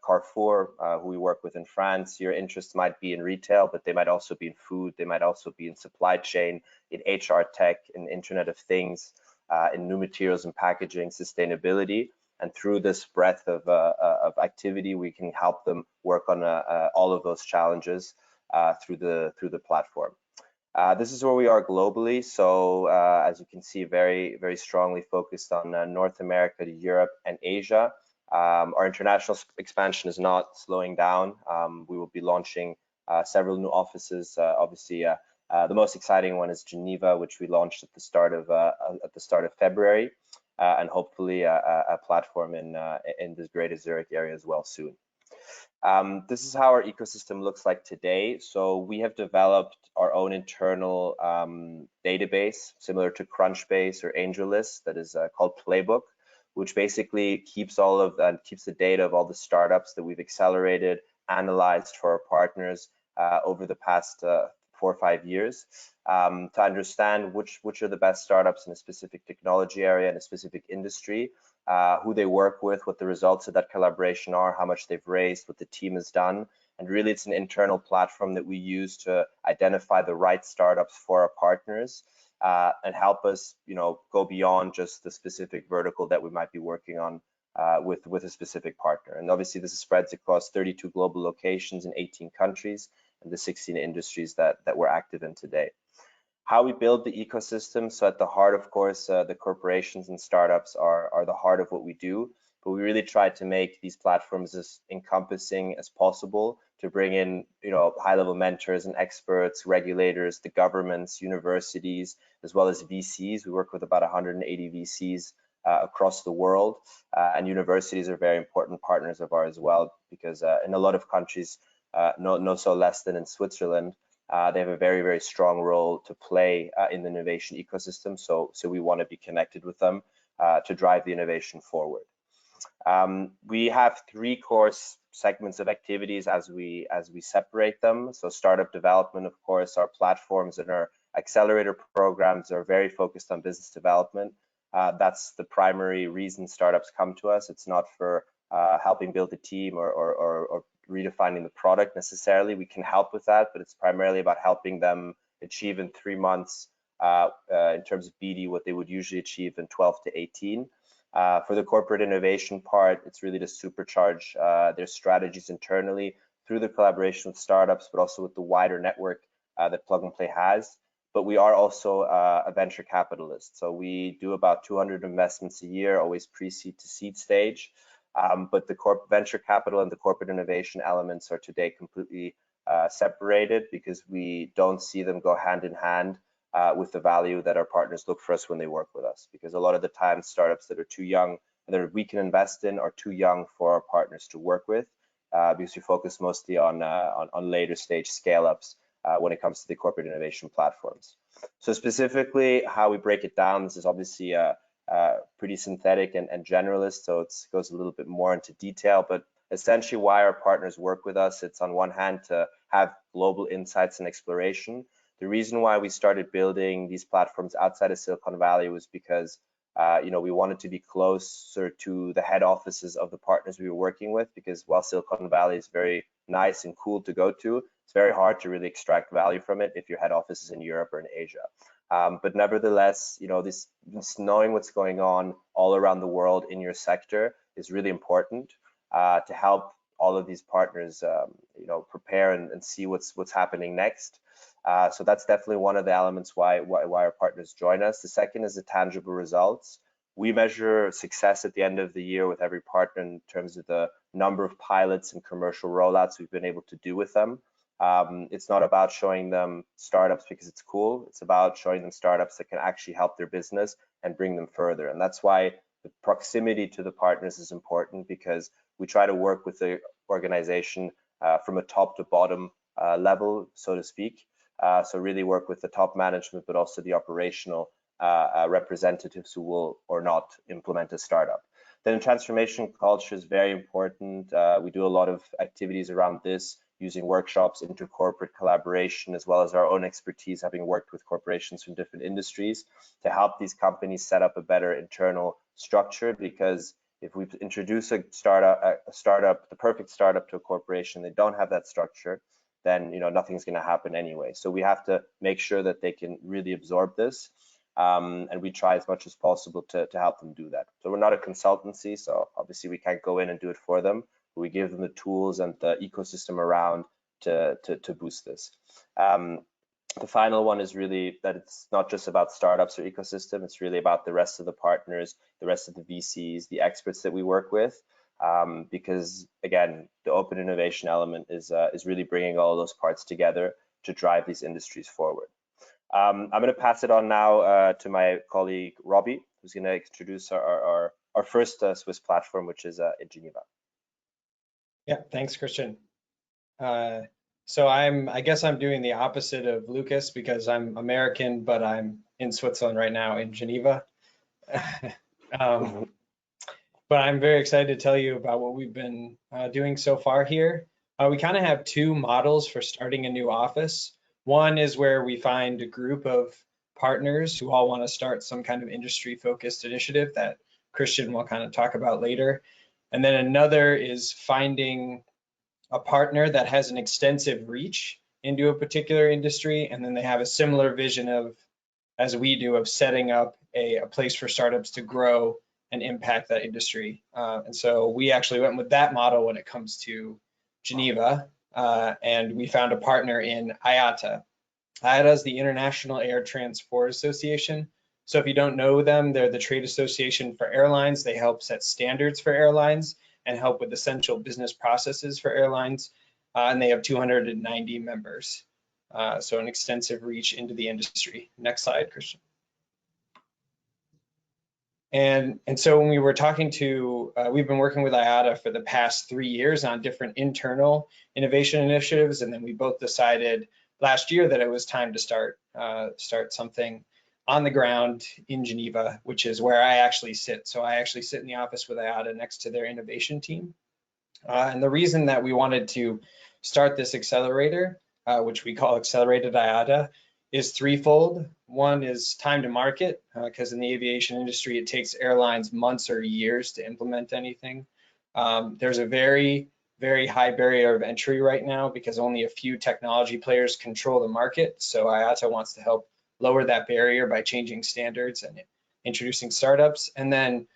S4: Carrefour, who we work with in France, your interest might be in retail, but they might also be in food, they might also be in supply chain, in HR tech, in Internet of Things, in new materials and packaging, sustainability. And through this breadth of activity, we can help them work on all of those challenges through the platform. This is where we are globally. So as you can see, very, very strongly focused on North America, to Europe and Asia. Our international expansion is not slowing down. We will be launching several new offices. Obviously, the most exciting one is Geneva, which we launched at the start of February, and hopefully a platform in the Greater Zurich area as well soon. This is how our ecosystem looks like today. So we have developed our own internal database, similar to Crunchbase or AngelList, that is called Playbook, which basically keeps keeps the data of all the startups that we've accelerated, analyzed for our partners over the past 4 or 5 years to understand which are the best startups in a specific technology area, in a specific industry, who they work with, what the results of that collaboration are, how much they've raised, what the team has done. And really, it's an internal platform that we use to identify the right startups for our partners and help us, go beyond just the specific vertical that we might be working on with a specific partner. And obviously, this spreads across 32 global locations in 18 countries and the 16 industries that we're active in today. How we build the ecosystem. So at the heart, of course, the corporations and startups are the heart of what we do. But we really try to make these platforms as encompassing as possible to bring in, high-level mentors and experts, regulators, the governments, universities, as well as VCs. We work with about 180 VCs across the world, and universities are very important partners of ours as well, because in a lot of countries, no so less than in Switzerland, they have a very, very strong role to play in the innovation ecosystem. So we want to be connected with them to drive the innovation forward. We have 3 core segments of activities as we separate them. So startup development, of course, our platforms and our accelerator programs are very focused on business development. That's the primary reason startups come to us. It's not for helping build a team or redefining the product necessarily. We can help with that, but it's primarily about helping them achieve in 3 months in terms of BD what they would usually achieve in 12 to 18. For the corporate innovation part, it's really to supercharge their strategies internally through the collaboration with startups, but also with the wider network that Plug and Play has. But we are also a venture capitalist. So we do about 200 investments a year, always pre-seed to seed stage. But the venture capital and the corporate innovation elements are today completely separated, because we don't see them go hand in hand with the value that our partners look for us when they work with us. Because a lot of the time, startups that are too young, that we can invest in, are too young for our partners to work with, because we focus mostly on later stage scale-ups when it comes to the corporate innovation platforms. So specifically, how we break it down, this is obviously pretty synthetic and generalist, so it goes a little bit more into detail, but essentially why our partners work with us, it's on one hand to have global insights and exploration. The reason why we started building these platforms outside of Silicon Valley was because we wanted to be closer to the head offices of the partners we were working with, because while Silicon Valley is very nice and cool to go to, it's very hard to really extract value from it if your head office is in Europe or in Asia. But nevertheless, this knowing what's going on all around the world in your sector is really important to help all of these partners, prepare and see what's happening next. So that's definitely one of the elements why our partners join us. The second is the tangible results. We measure success at the end of the year with every partner in terms of the number of pilots and commercial rollouts we've been able to do with them. It's not about showing them startups because it's cool. It's about showing them startups that can actually help their business and bring them further. And that's why the proximity to the partners is important, because we try to work with the organization from a top to bottom level, so to speak. So really work with the top management, but also the operational representatives who will or not implement a startup. Then transformation culture is very important. We do a lot of activities around this, using workshops, intercorporate collaboration, as well as our own expertise, having worked with corporations from different industries to help these companies set up a better internal structure. Because if we introduce a startup, the perfect startup to a corporation, they don't have that structure, then nothing's going to happen anyway. So we have to make sure that they can really absorb this, and we try as much as possible to help them do that. So we're not a consultancy, so obviously we can't go in and do it for them. We give them the tools and the ecosystem around to boost this. The final one is really that it's not just about startups or ecosystem, it's really about the rest of the partners, the rest of the VCs, the experts that we work with, because again, the open innovation element is really bringing all those parts together to drive these industries forward. I'm going to pass it on now to my colleague Robbie, who's going to introduce our first Swiss platform, which is in Geneva.
S5: Yeah, thanks, Christian. So I guess I'm doing the opposite of Lucas, because I'm American, but I'm in Switzerland right now in Geneva. But I'm very excited to tell you about what we've been doing so far here. We kind of have 2 models for starting a new office. One is where we find a group of partners who all want to start some kind of industry-focused initiative that Christian will kind of talk about later. And then another is finding a partner that has an extensive reach into a particular industry, and then they have a similar vision of, as we do, of setting up a place for startups to grow and impact that industry. And so we actually went with that model when it comes to Geneva, and we found a partner in IATA. IATA is the International Air Transport Association. So if you don't know them, they're the trade association for airlines. They help set standards for airlines and help with essential business processes for airlines. And they have 290 members. So an extensive reach into the industry. Next slide, Christian. And so when we were talking to, we've been working with IATA for the past 3 years on different internal innovation initiatives. And then we both decided last year that it was time to start something on the ground in Geneva, which is where I actually sit. So I actually sit in the office with IATA next to their innovation team. And the reason that we wanted to start this accelerator, which we call Accelerated IATA, is threefold. One is time to market, because in the aviation industry, it takes airlines months or years to implement anything. There's a very, very high barrier of entry right now because only a few technology players control the market. So IATA wants to help lower that barrier by changing standards and introducing startups. And then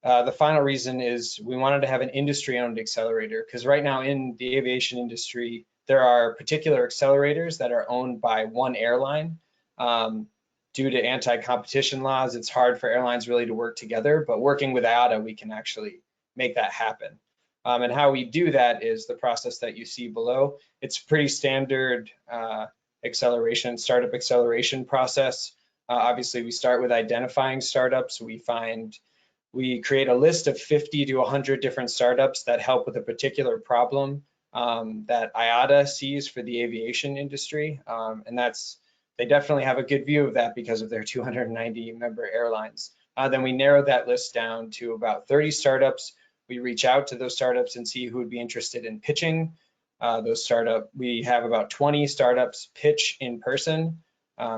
S5: the final reason is we wanted to have an industry-owned accelerator, because right now in the aviation industry, there are particular accelerators that are owned by one airline. Due to anti-competition laws, it's hard for airlines really to work together, but working with IATA, we can actually make that happen. And how we do that is the process that you see below. It's pretty standard startup acceleration process. Obviously, we start with identifying startups. We create a list of 50 to 100 different startups that help with a particular problem that IATA sees for the aviation industry. And they definitely have a good view of that because of their 290 member airlines. Then we narrow that list down to about 30 startups. We reach out to those startups and see who would be interested in pitching those startups. We have about 20 startups pitch in person.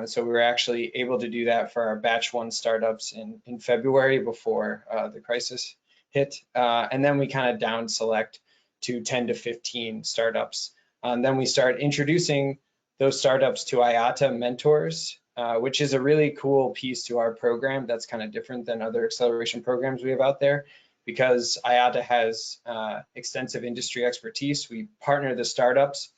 S5: So we were actually able to do that for our batch 1 startups in February before the crisis hit. And then we kind of down select to 10 to 15 startups. Then we start introducing those startups to IATA mentors, which is a really cool piece to our program that's kind of different than other acceleration programs we have out there, because IATA has extensive industry expertise. We partner the startups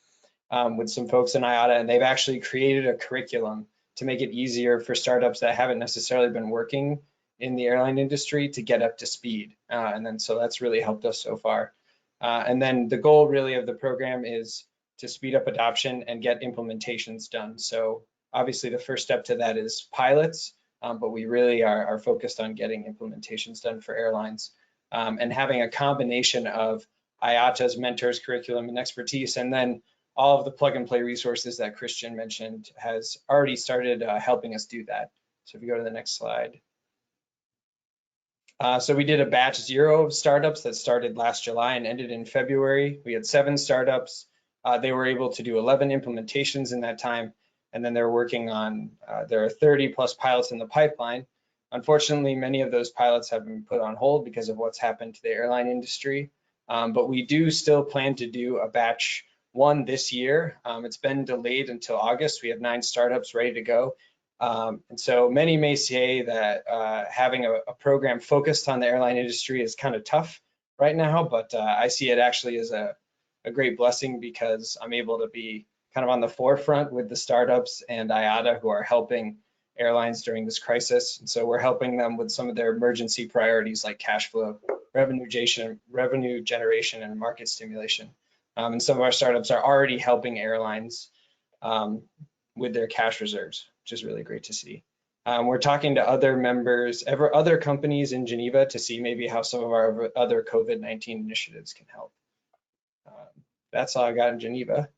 S5: with some folks in IATA, and they've actually created a curriculum to make it easier for startups that haven't necessarily been working in the airline industry to get up to speed. So that's really helped us so far. And then the goal really of the program is to speed up adoption and get implementations done. So obviously the first step to that is pilots, but we really are focused on getting implementations done for airlines and having a combination of IATA's mentors, curriculum, and expertise, and then all of the plug and play resources that Christian mentioned has already started helping us do that. So if you go to the next slide. So we did a batch 0 of startups that started last July and ended in February. We had 7 startups. They were able to do 11 implementations in that time. And then they're working on, there are 30 plus pilots in the pipeline. Unfortunately, many of those pilots have been put on hold because of what's happened to the airline industry. But we do still plan to do a batch 1 this year. It's been delayed until August. We have 9 startups ready to go. And so many may say that having a program focused on the airline industry is kind of tough right now, but I see it actually as a great blessing because I'm able to be kind of on the forefront with the startups and IATA who are helping airlines during this crisis. And so we're helping them with some of their emergency priorities like cash flow, revenue generation, and market stimulation. And some of our startups are already helping airlines with their cash reserves, which is really great to see. We're talking to other members, other companies in Geneva to see maybe how some of our other COVID-19 initiatives can help. That's all I got in Geneva.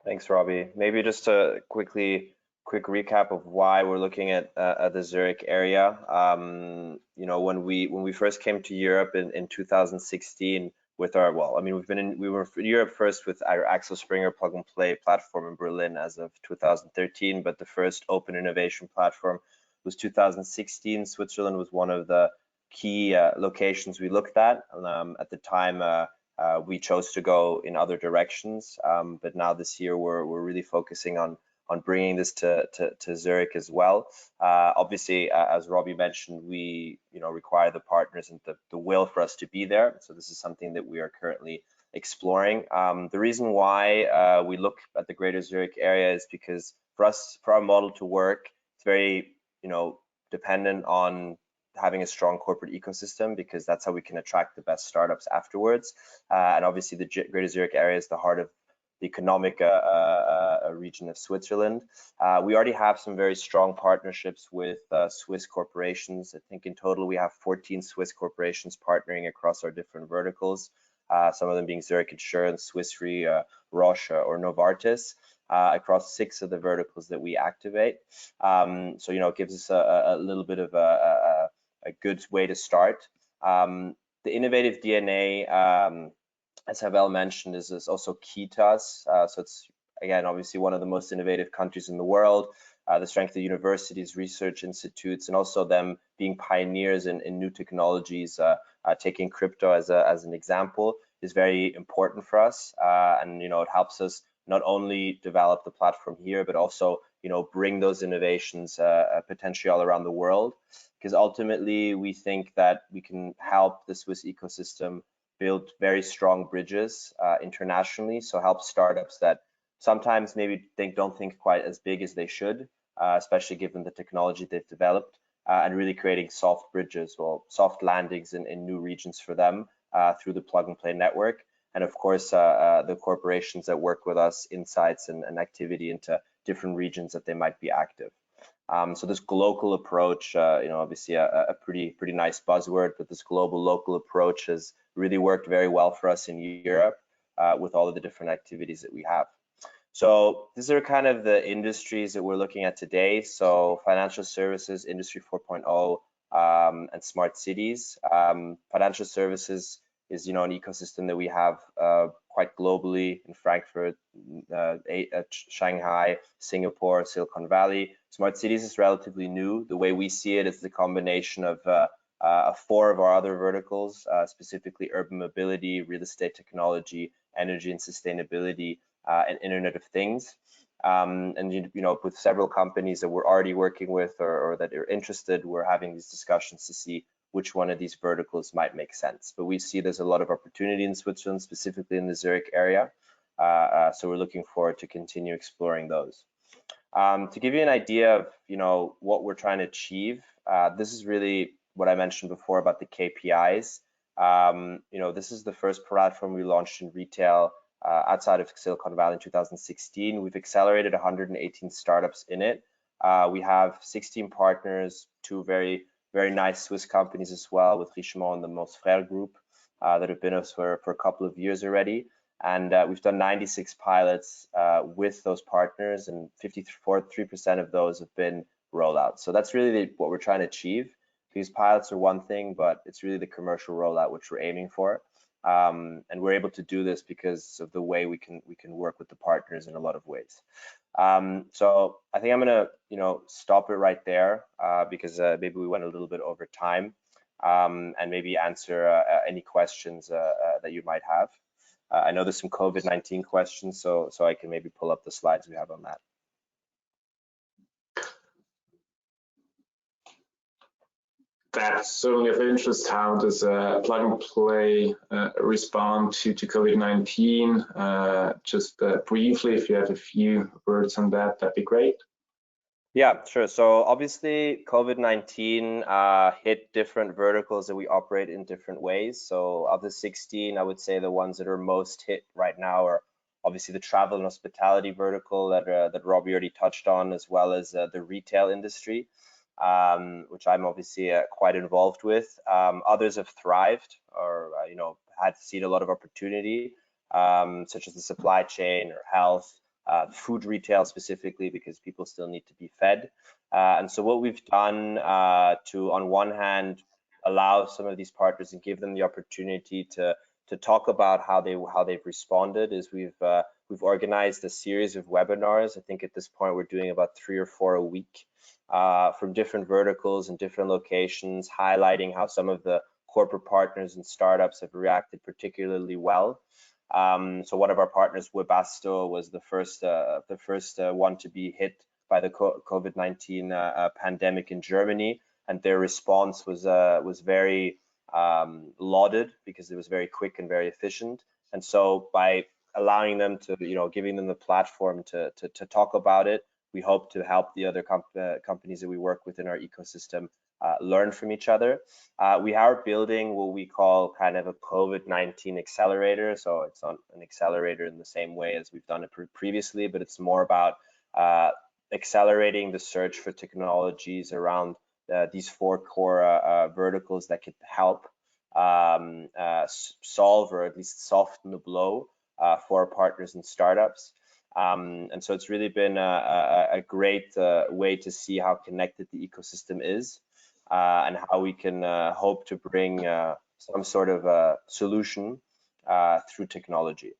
S4: Thanks, Robbie. Maybe just a quick recap of why we're looking at the Zurich area. You know, when we first came to Europe in 2016, with our, well, I mean, we were in Europe first with our Axel Springer plug and play platform in Berlin as of 2013, but the first open innovation platform was 2016. Switzerland was one of the key locations we looked at. At the time, we chose to go in other directions, but now this year we're really focusing on bringing this to Zurich as well. Obviously, as Robbie mentioned, we require the partners and the will for us to be there. So this is something that we are currently exploring. The reason why we look at the Greater Zurich area is because for our model to work, it's very dependent on having a strong corporate ecosystem, because that's how we can attract the best startups afterwards. And obviously, the Greater Zurich area is the heart of the economic region of Switzerland. We already have some very strong partnerships with Swiss corporations. I think in total we have 14 Swiss corporations partnering across our different verticals, some of them being Zurich Insurance, Swiss Re, Roche, or Novartis, across 6 of the verticals that we activate. So it gives us a little bit of a good way to start. The innovative DNA, as Havel mentioned, is also key to us. So it's, again, obviously one of the most innovative countries in the world. The strength of universities, research institutes, and also them being pioneers in new technologies, taking crypto as an example, is very important for us. And it helps us not only develop the platform here, but also bring those innovations potentially all around the world. Because ultimately, we think that we can help the Swiss ecosystem build very strong bridges internationally, so help startups that sometimes maybe don't think quite as big as they should, especially given the technology they've developed, and really creating soft bridges or soft landings in new regions for them through the plug and play network. And of course, the corporations that work with us, insights and activity into different regions that they might be active. So this global approach, obviously a pretty nice buzzword, but this global local approach has really worked very well for us in Europe with all of the different activities that we have. So these are kind of the industries that we're looking at today. So financial services, Industry 4.0, and smart cities. Financial services is an ecosystem that we have quite globally in Frankfurt, Shanghai, Singapore, Silicon Valley. Smart cities is relatively new. The way we see it is the combination of 4 of our other verticals, specifically urban mobility, real estate technology, energy and sustainability, and Internet of Things. And with several companies that we're already working with or that are interested, we're having these discussions to see which one of these verticals might make sense. But we see there's a lot of opportunity in Switzerland, specifically in the Zurich area. So we're looking forward to continue exploring those. To give you an idea of what we're trying to achieve, this is really what I mentioned before about the KPIs. This is the first platform we launched in retail outside of Silicon Valley in 2016. We've accelerated 118 startups in it. We have 16 partners, 2 very nice Swiss companies as well, with Richemont and the Mosfrère Group, that have been with us for a couple of years already. And we've done 96 pilots with those partners, and 53% of those have been rollouts. So that's really what we're trying to achieve. These pilots are one thing, but it's really the commercial rollout which we're aiming for. And we're able to do this because of the way we can work with the partners in a lot of ways. So I think I'm gonna stop it right there because maybe we went a little bit over time, and maybe answer any questions that you might have. I know there's some COVID-19 questions, so I can maybe pull up the slides we have on that.
S1: That's certainly of interest. How does plug and play respond to COVID-19? Just briefly, if you have a few words on that, that'd be great.
S4: Yeah, sure. So obviously COVID-19 hit different verticals that we operate in different ways. So of the 16, I would say the ones that are most hit right now are obviously the travel and hospitality vertical that Robbie already touched on, as well as the retail industry, which I'm obviously quite involved with. Others have thrived or had seen a lot of opportunity, such as the supply chain or health. Food retail specifically, because people still need to be fed. And so what we've done to, on one hand, allow some of these partners and give them the opportunity to talk about how they've responded is we've organized a series of webinars. I think at this point we're doing about 3 or 4 a week from different verticals and different locations, highlighting how some of the corporate partners and startups have reacted particularly well. So one of our partners, Webasto, was the first one to be hit by the COVID-19 pandemic in Germany, and their response was very lauded because it was very quick and very efficient. And so by allowing them to, giving them the platform to talk about it, we hope to help the other companies that we work with in our ecosystem learn from each other. We are building what we call kind of a COVID-19 accelerator. So it's not an accelerator in the same way as we've done it previously, but it's more about accelerating the search for technologies around these 4 core verticals that could help solve or at least soften the blow for our partners and startups. And so it's really been a great way to see how connected the ecosystem is and how we can hope to bring some sort of solution through technology.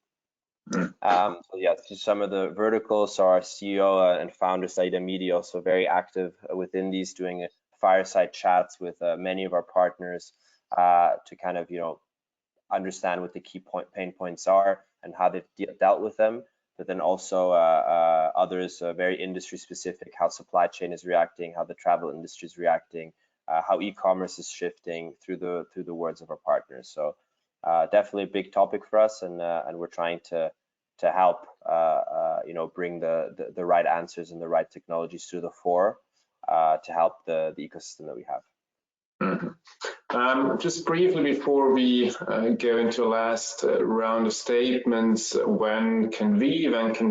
S4: So yeah, some of the verticals. So our CEO and founder, Saida Midi, also very active within these, doing fireside chats with many of our partners to kind of, understand what the key pain points are and how they've dealt with them. But then also others very industry specific, how supply chain is reacting, how the travel industry is reacting, how e-commerce is shifting through the words of our partners. So definitely a big topic for us, and we're trying to help bring the right answers and the right technologies to the fore to help the ecosystem that we have.
S1: Just briefly before we go into the last round of statements, when can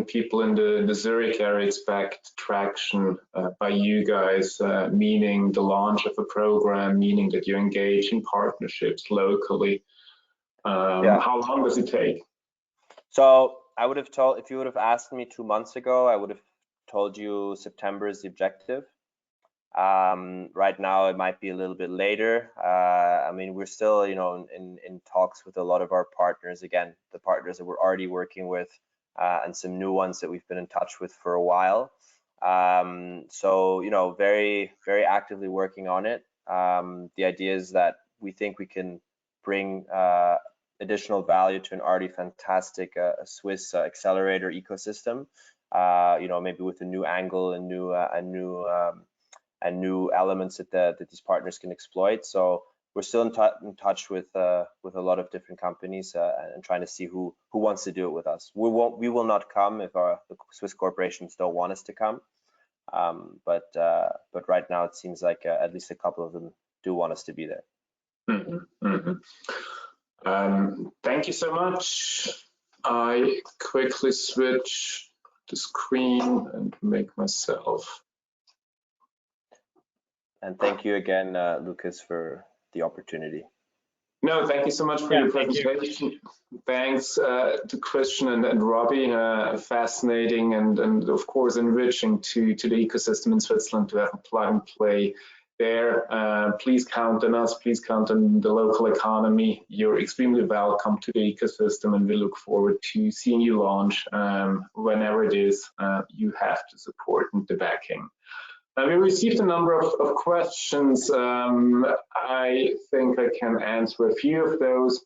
S1: people in the Zurich area expect traction by you guys, meaning the launch of a program, meaning that you engage in partnerships locally? How long does it take?
S4: So I would have told, if you would have asked me 2 months ago, I would have told you September is the objective. Right now it might be a little bit later. I mean, we're still, in talks with a lot of our partners, again, the partners that we're already working with, and some new ones that we've been in touch with for a while. So, very, very actively working on it. The idea is that we think we can bring additional value to an already fantastic Swiss accelerator ecosystem, maybe with a new angle and new elements that these partners can exploit. So we're still in touch with a lot of different companies and trying to see who wants to do it with us. We will not come if the Swiss corporations don't want us to come. But right now it seems like at least a couple of them do want us to be there.
S1: Thank you so much. I quickly switch the screen and make myself.
S4: And thank you again, Lucas, for the opportunity.
S1: No, thank you so much for your presentation. Thanks to Christian and Robbie. Fascinating and of course enriching to the ecosystem in Switzerland to have a plug and play there. Please count on us. Please count on the local economy. You're extremely welcome to the ecosystem, and we look forward to seeing you launch whenever it is you have the support and the backing. We received a number of questions. I think I can answer a few of those.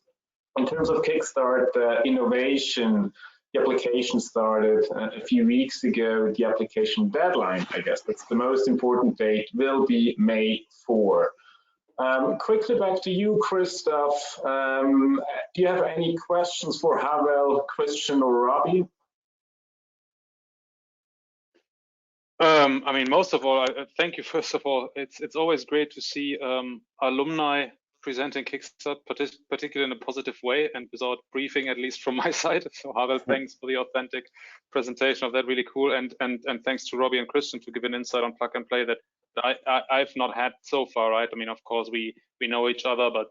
S1: In terms of Kickstart Innovation, the application started a few weeks ago. The application deadline, I guess that's the most important date, will be May 4. Quickly back to you, Christoph. Do you have any questions for Havel, Christian, or Robbie?
S2: I mean, most of all, thank you. First of all, it's always great to see alumni presenting Kickstart, particularly in a positive way and without briefing, at least from my side. So Havel, thanks for the authentic presentation of that. Really cool. And thanks to Robbie and Christian to give an insight on plug and play that I've not had so far, right? I mean, of course, we know each other, but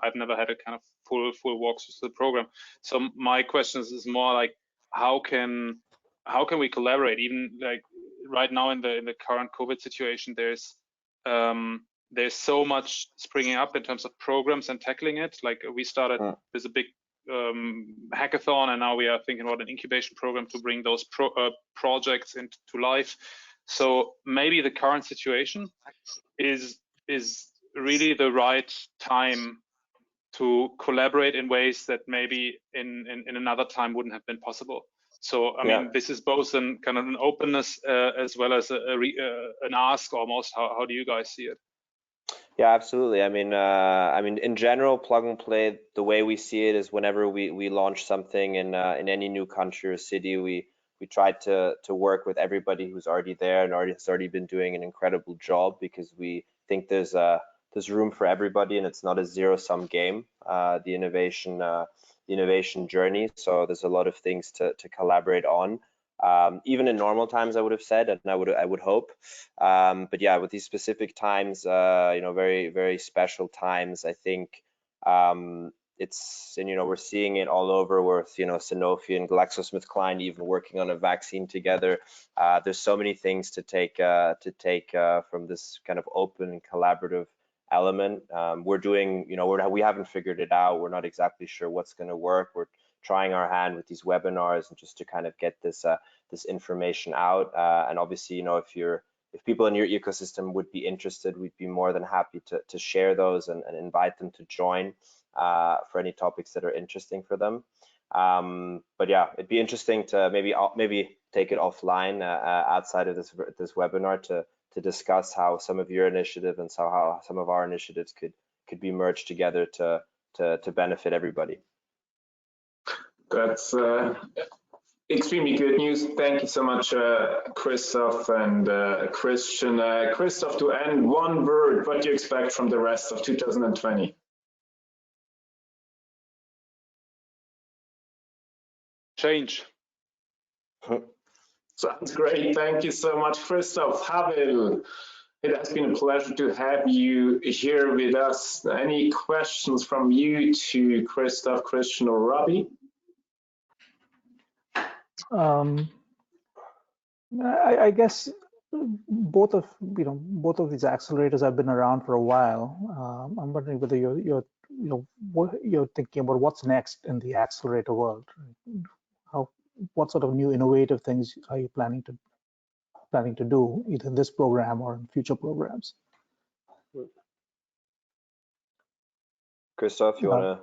S2: I've never had a kind of full walkthrough the program. So my question is more like, how can we collaborate? Even like right now in the current COVID situation, there's so much springing up in terms of programs and tackling it. Like we started with a big hackathon, and now we are thinking about an incubation program to bring those projects into life. So maybe the current situation is really the right time to collaborate in ways that maybe in another time wouldn't have been possible. So I mean, this is both an kind of an openness as well as an ask almost. How do you guys see it?
S4: Yeah, absolutely. I mean, in general, plug and play, the way we see it is whenever we launch something in any new country or city, we try to work with everybody who's already there and has already been doing an incredible job, because we think there's room for everybody and it's not a zero-sum game, the innovation journey. So there's a lot of things to collaborate on. Even in normal times, I would have said, and I would hope. But yeah, with these specific times, very, very special times, I think it's, and we're seeing it all over with, Sanofi and GlaxoSmithKline even working on a vaccine together. There's so many things to take from this kind of open and collaborative element. We're doing, we haven't figured it out. We're not exactly sure what's going to work. We're trying our hand with these webinars and just to kind of get this information out. And obviously, if people in your ecosystem would be interested, we'd be more than happy to share those and invite them to join for any topics that are interesting for them. But yeah, it'd be interesting to maybe take it offline outside of this webinar to discuss how some of your initiative and how some of our initiatives could be merged together to benefit everybody.
S1: That's extremely good news. Thank you so much, Christoph and Christian. Christoph, to end, one word, what do you expect from the rest of 2020?
S2: Change.
S1: Sounds great. Thank you so much, Christoph. Havel, it has been a pleasure to have you here with us. Any questions from you to Christoph, Christian, or Robbie?
S3: I guess both of these accelerators have been around for a while. I'm wondering whether you're thinking about what's next in the accelerator world. What sort of new innovative things are you planning to do, either in this program or in future programs?
S4: Christoph, you wanna?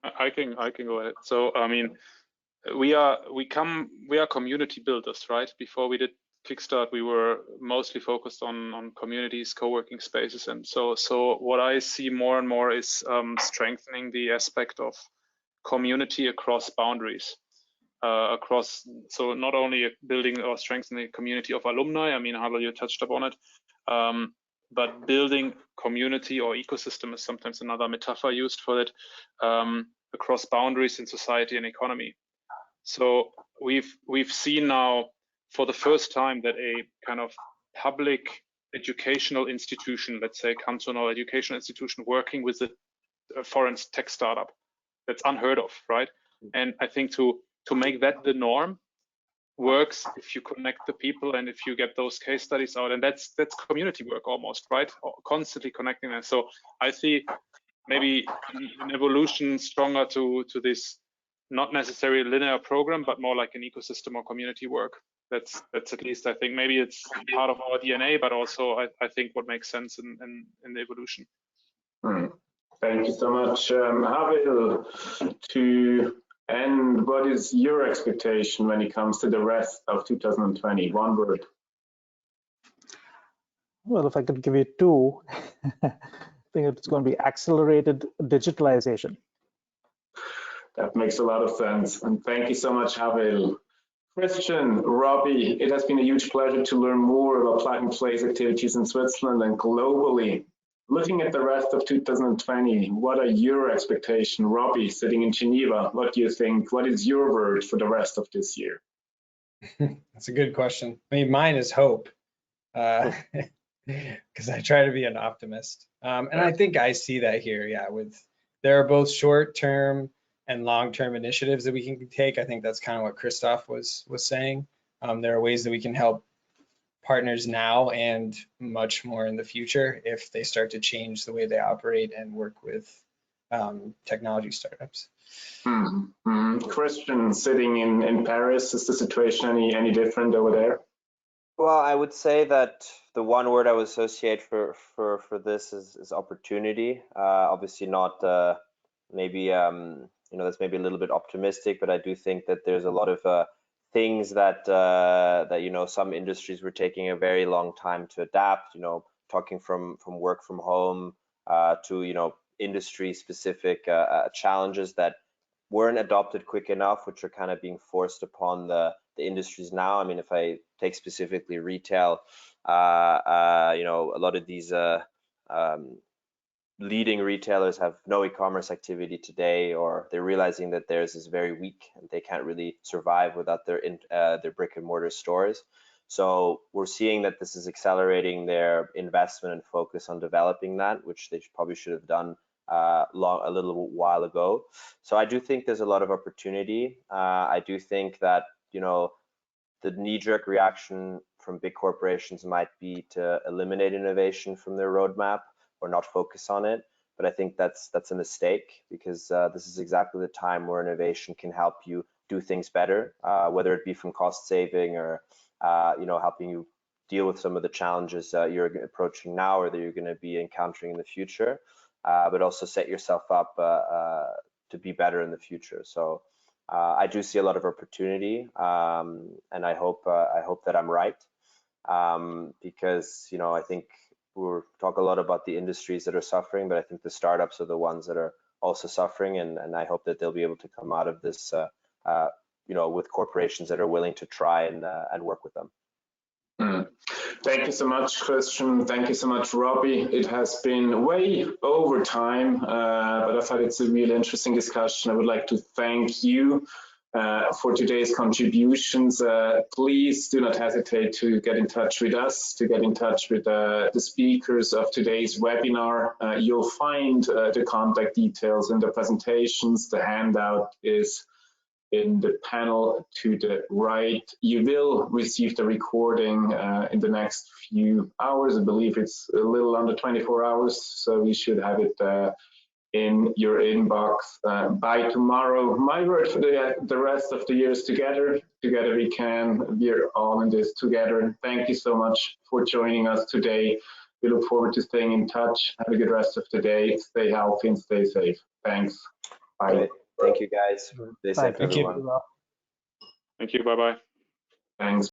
S2: I can go ahead. So I mean, we are community builders, right? Before we did Kickstart, we were mostly focused on communities, co-working spaces, and so what I see more and more is strengthening the aspect of community across boundaries, so not only building or strengthening the community of alumni. I mean, Havel, you touched upon it, but building community or ecosystem is sometimes another metaphor used for it, across boundaries in society and economy. So we've seen now for the first time that a kind of public educational institution, let's say cantonal educational institution, working with a foreign tech startup, that's unheard of, right? And I think to make that the norm works if you connect the people and if you get those case studies out, and that's community work almost, right? Constantly connecting them. So I see maybe an evolution stronger to this, not necessarily a linear program, but more like an ecosystem or community work. That's at least, I think, maybe it's part of our DNA, but also I think what makes sense in the evolution.
S1: Thank you so much. Havel, to end, what is your expectation when it comes to the rest of 2020? One word.
S3: Well, if I could give you two, I think it's going to be accelerated digitalization.
S1: That makes a lot of sense. And thank you so much, Havel. Christian, Robbie, it has been a huge pleasure to learn more about Plug and Play's activities in Switzerland and globally. Looking at the rest of 2020, what are your expectations? Robbie, sitting in Geneva, what do you think? What is your word for the rest of this year?
S5: That's a good question. I mean, mine is hope, because I try to be an optimist. And I think I see that here, yeah, there are both short-term and long-term initiatives that we can take. I think that's kind of what Christoph was saying. There are ways that we can help partners now and much more in the future if they start to change the way they operate and work with technology startups.
S1: Christian, sitting in Paris, is the situation any different over there?
S4: Well, I would say that the one word I would associate for this is opportunity. Obviously not maybe that's maybe a little bit optimistic, but I do think that there's a lot of things that some industries were taking a very long time to adapt. Talking from work from home to industry specific challenges that weren't adopted quick enough, which are kind of being forced upon the industries now. I mean, if I take specifically retail, a lot of these leading retailers have no e-commerce activity today, or they're realizing that theirs is very weak and they can't really survive without their brick and mortar stores. So we're seeing that this is accelerating their investment and focus on developing that, which they probably should have done a little while ago. So I do think there's a lot of opportunity. I do think that the knee-jerk reaction from big corporations might be to eliminate innovation from their roadmap or not focus on it. But I think that's a mistake, because this is exactly the time where innovation can help you do things better, whether it be from cost saving or helping you deal with some of the challenges you're approaching now or that you're going to be encountering in the future, but also set yourself up to be better in the future. So I do see a lot of opportunity, and I hope that I'm right, because I think we'll talk a lot about the industries that are suffering, but I think the startups are the ones that are also suffering, and I hope that they'll be able to come out of this with corporations that are willing to try and work with them.
S1: Thank you so much, Christian. Thank you so much, Robbie. It has been way over time, but I thought it's a really interesting discussion. I would like to thank you for today's contributions. Please do not hesitate to get in touch with us, to get in touch with the speakers of today's webinar. You'll find the contact details in the presentations. The handout is in the panel to the right. You will receive the recording in the next few hours. I believe it's a little under 24 hours, so you should have it in your inbox by tomorrow. My word for the rest of the year is together. Together we can. We're all in this together. Thank you so much for joining us today. We look forward to staying in touch. Have a good rest of the day. Stay healthy and stay safe. Thanks. Bye.
S4: Great. Thank you, guys. Stay safe, everyone.
S2: Thank you. Bye-bye.
S1: Thanks.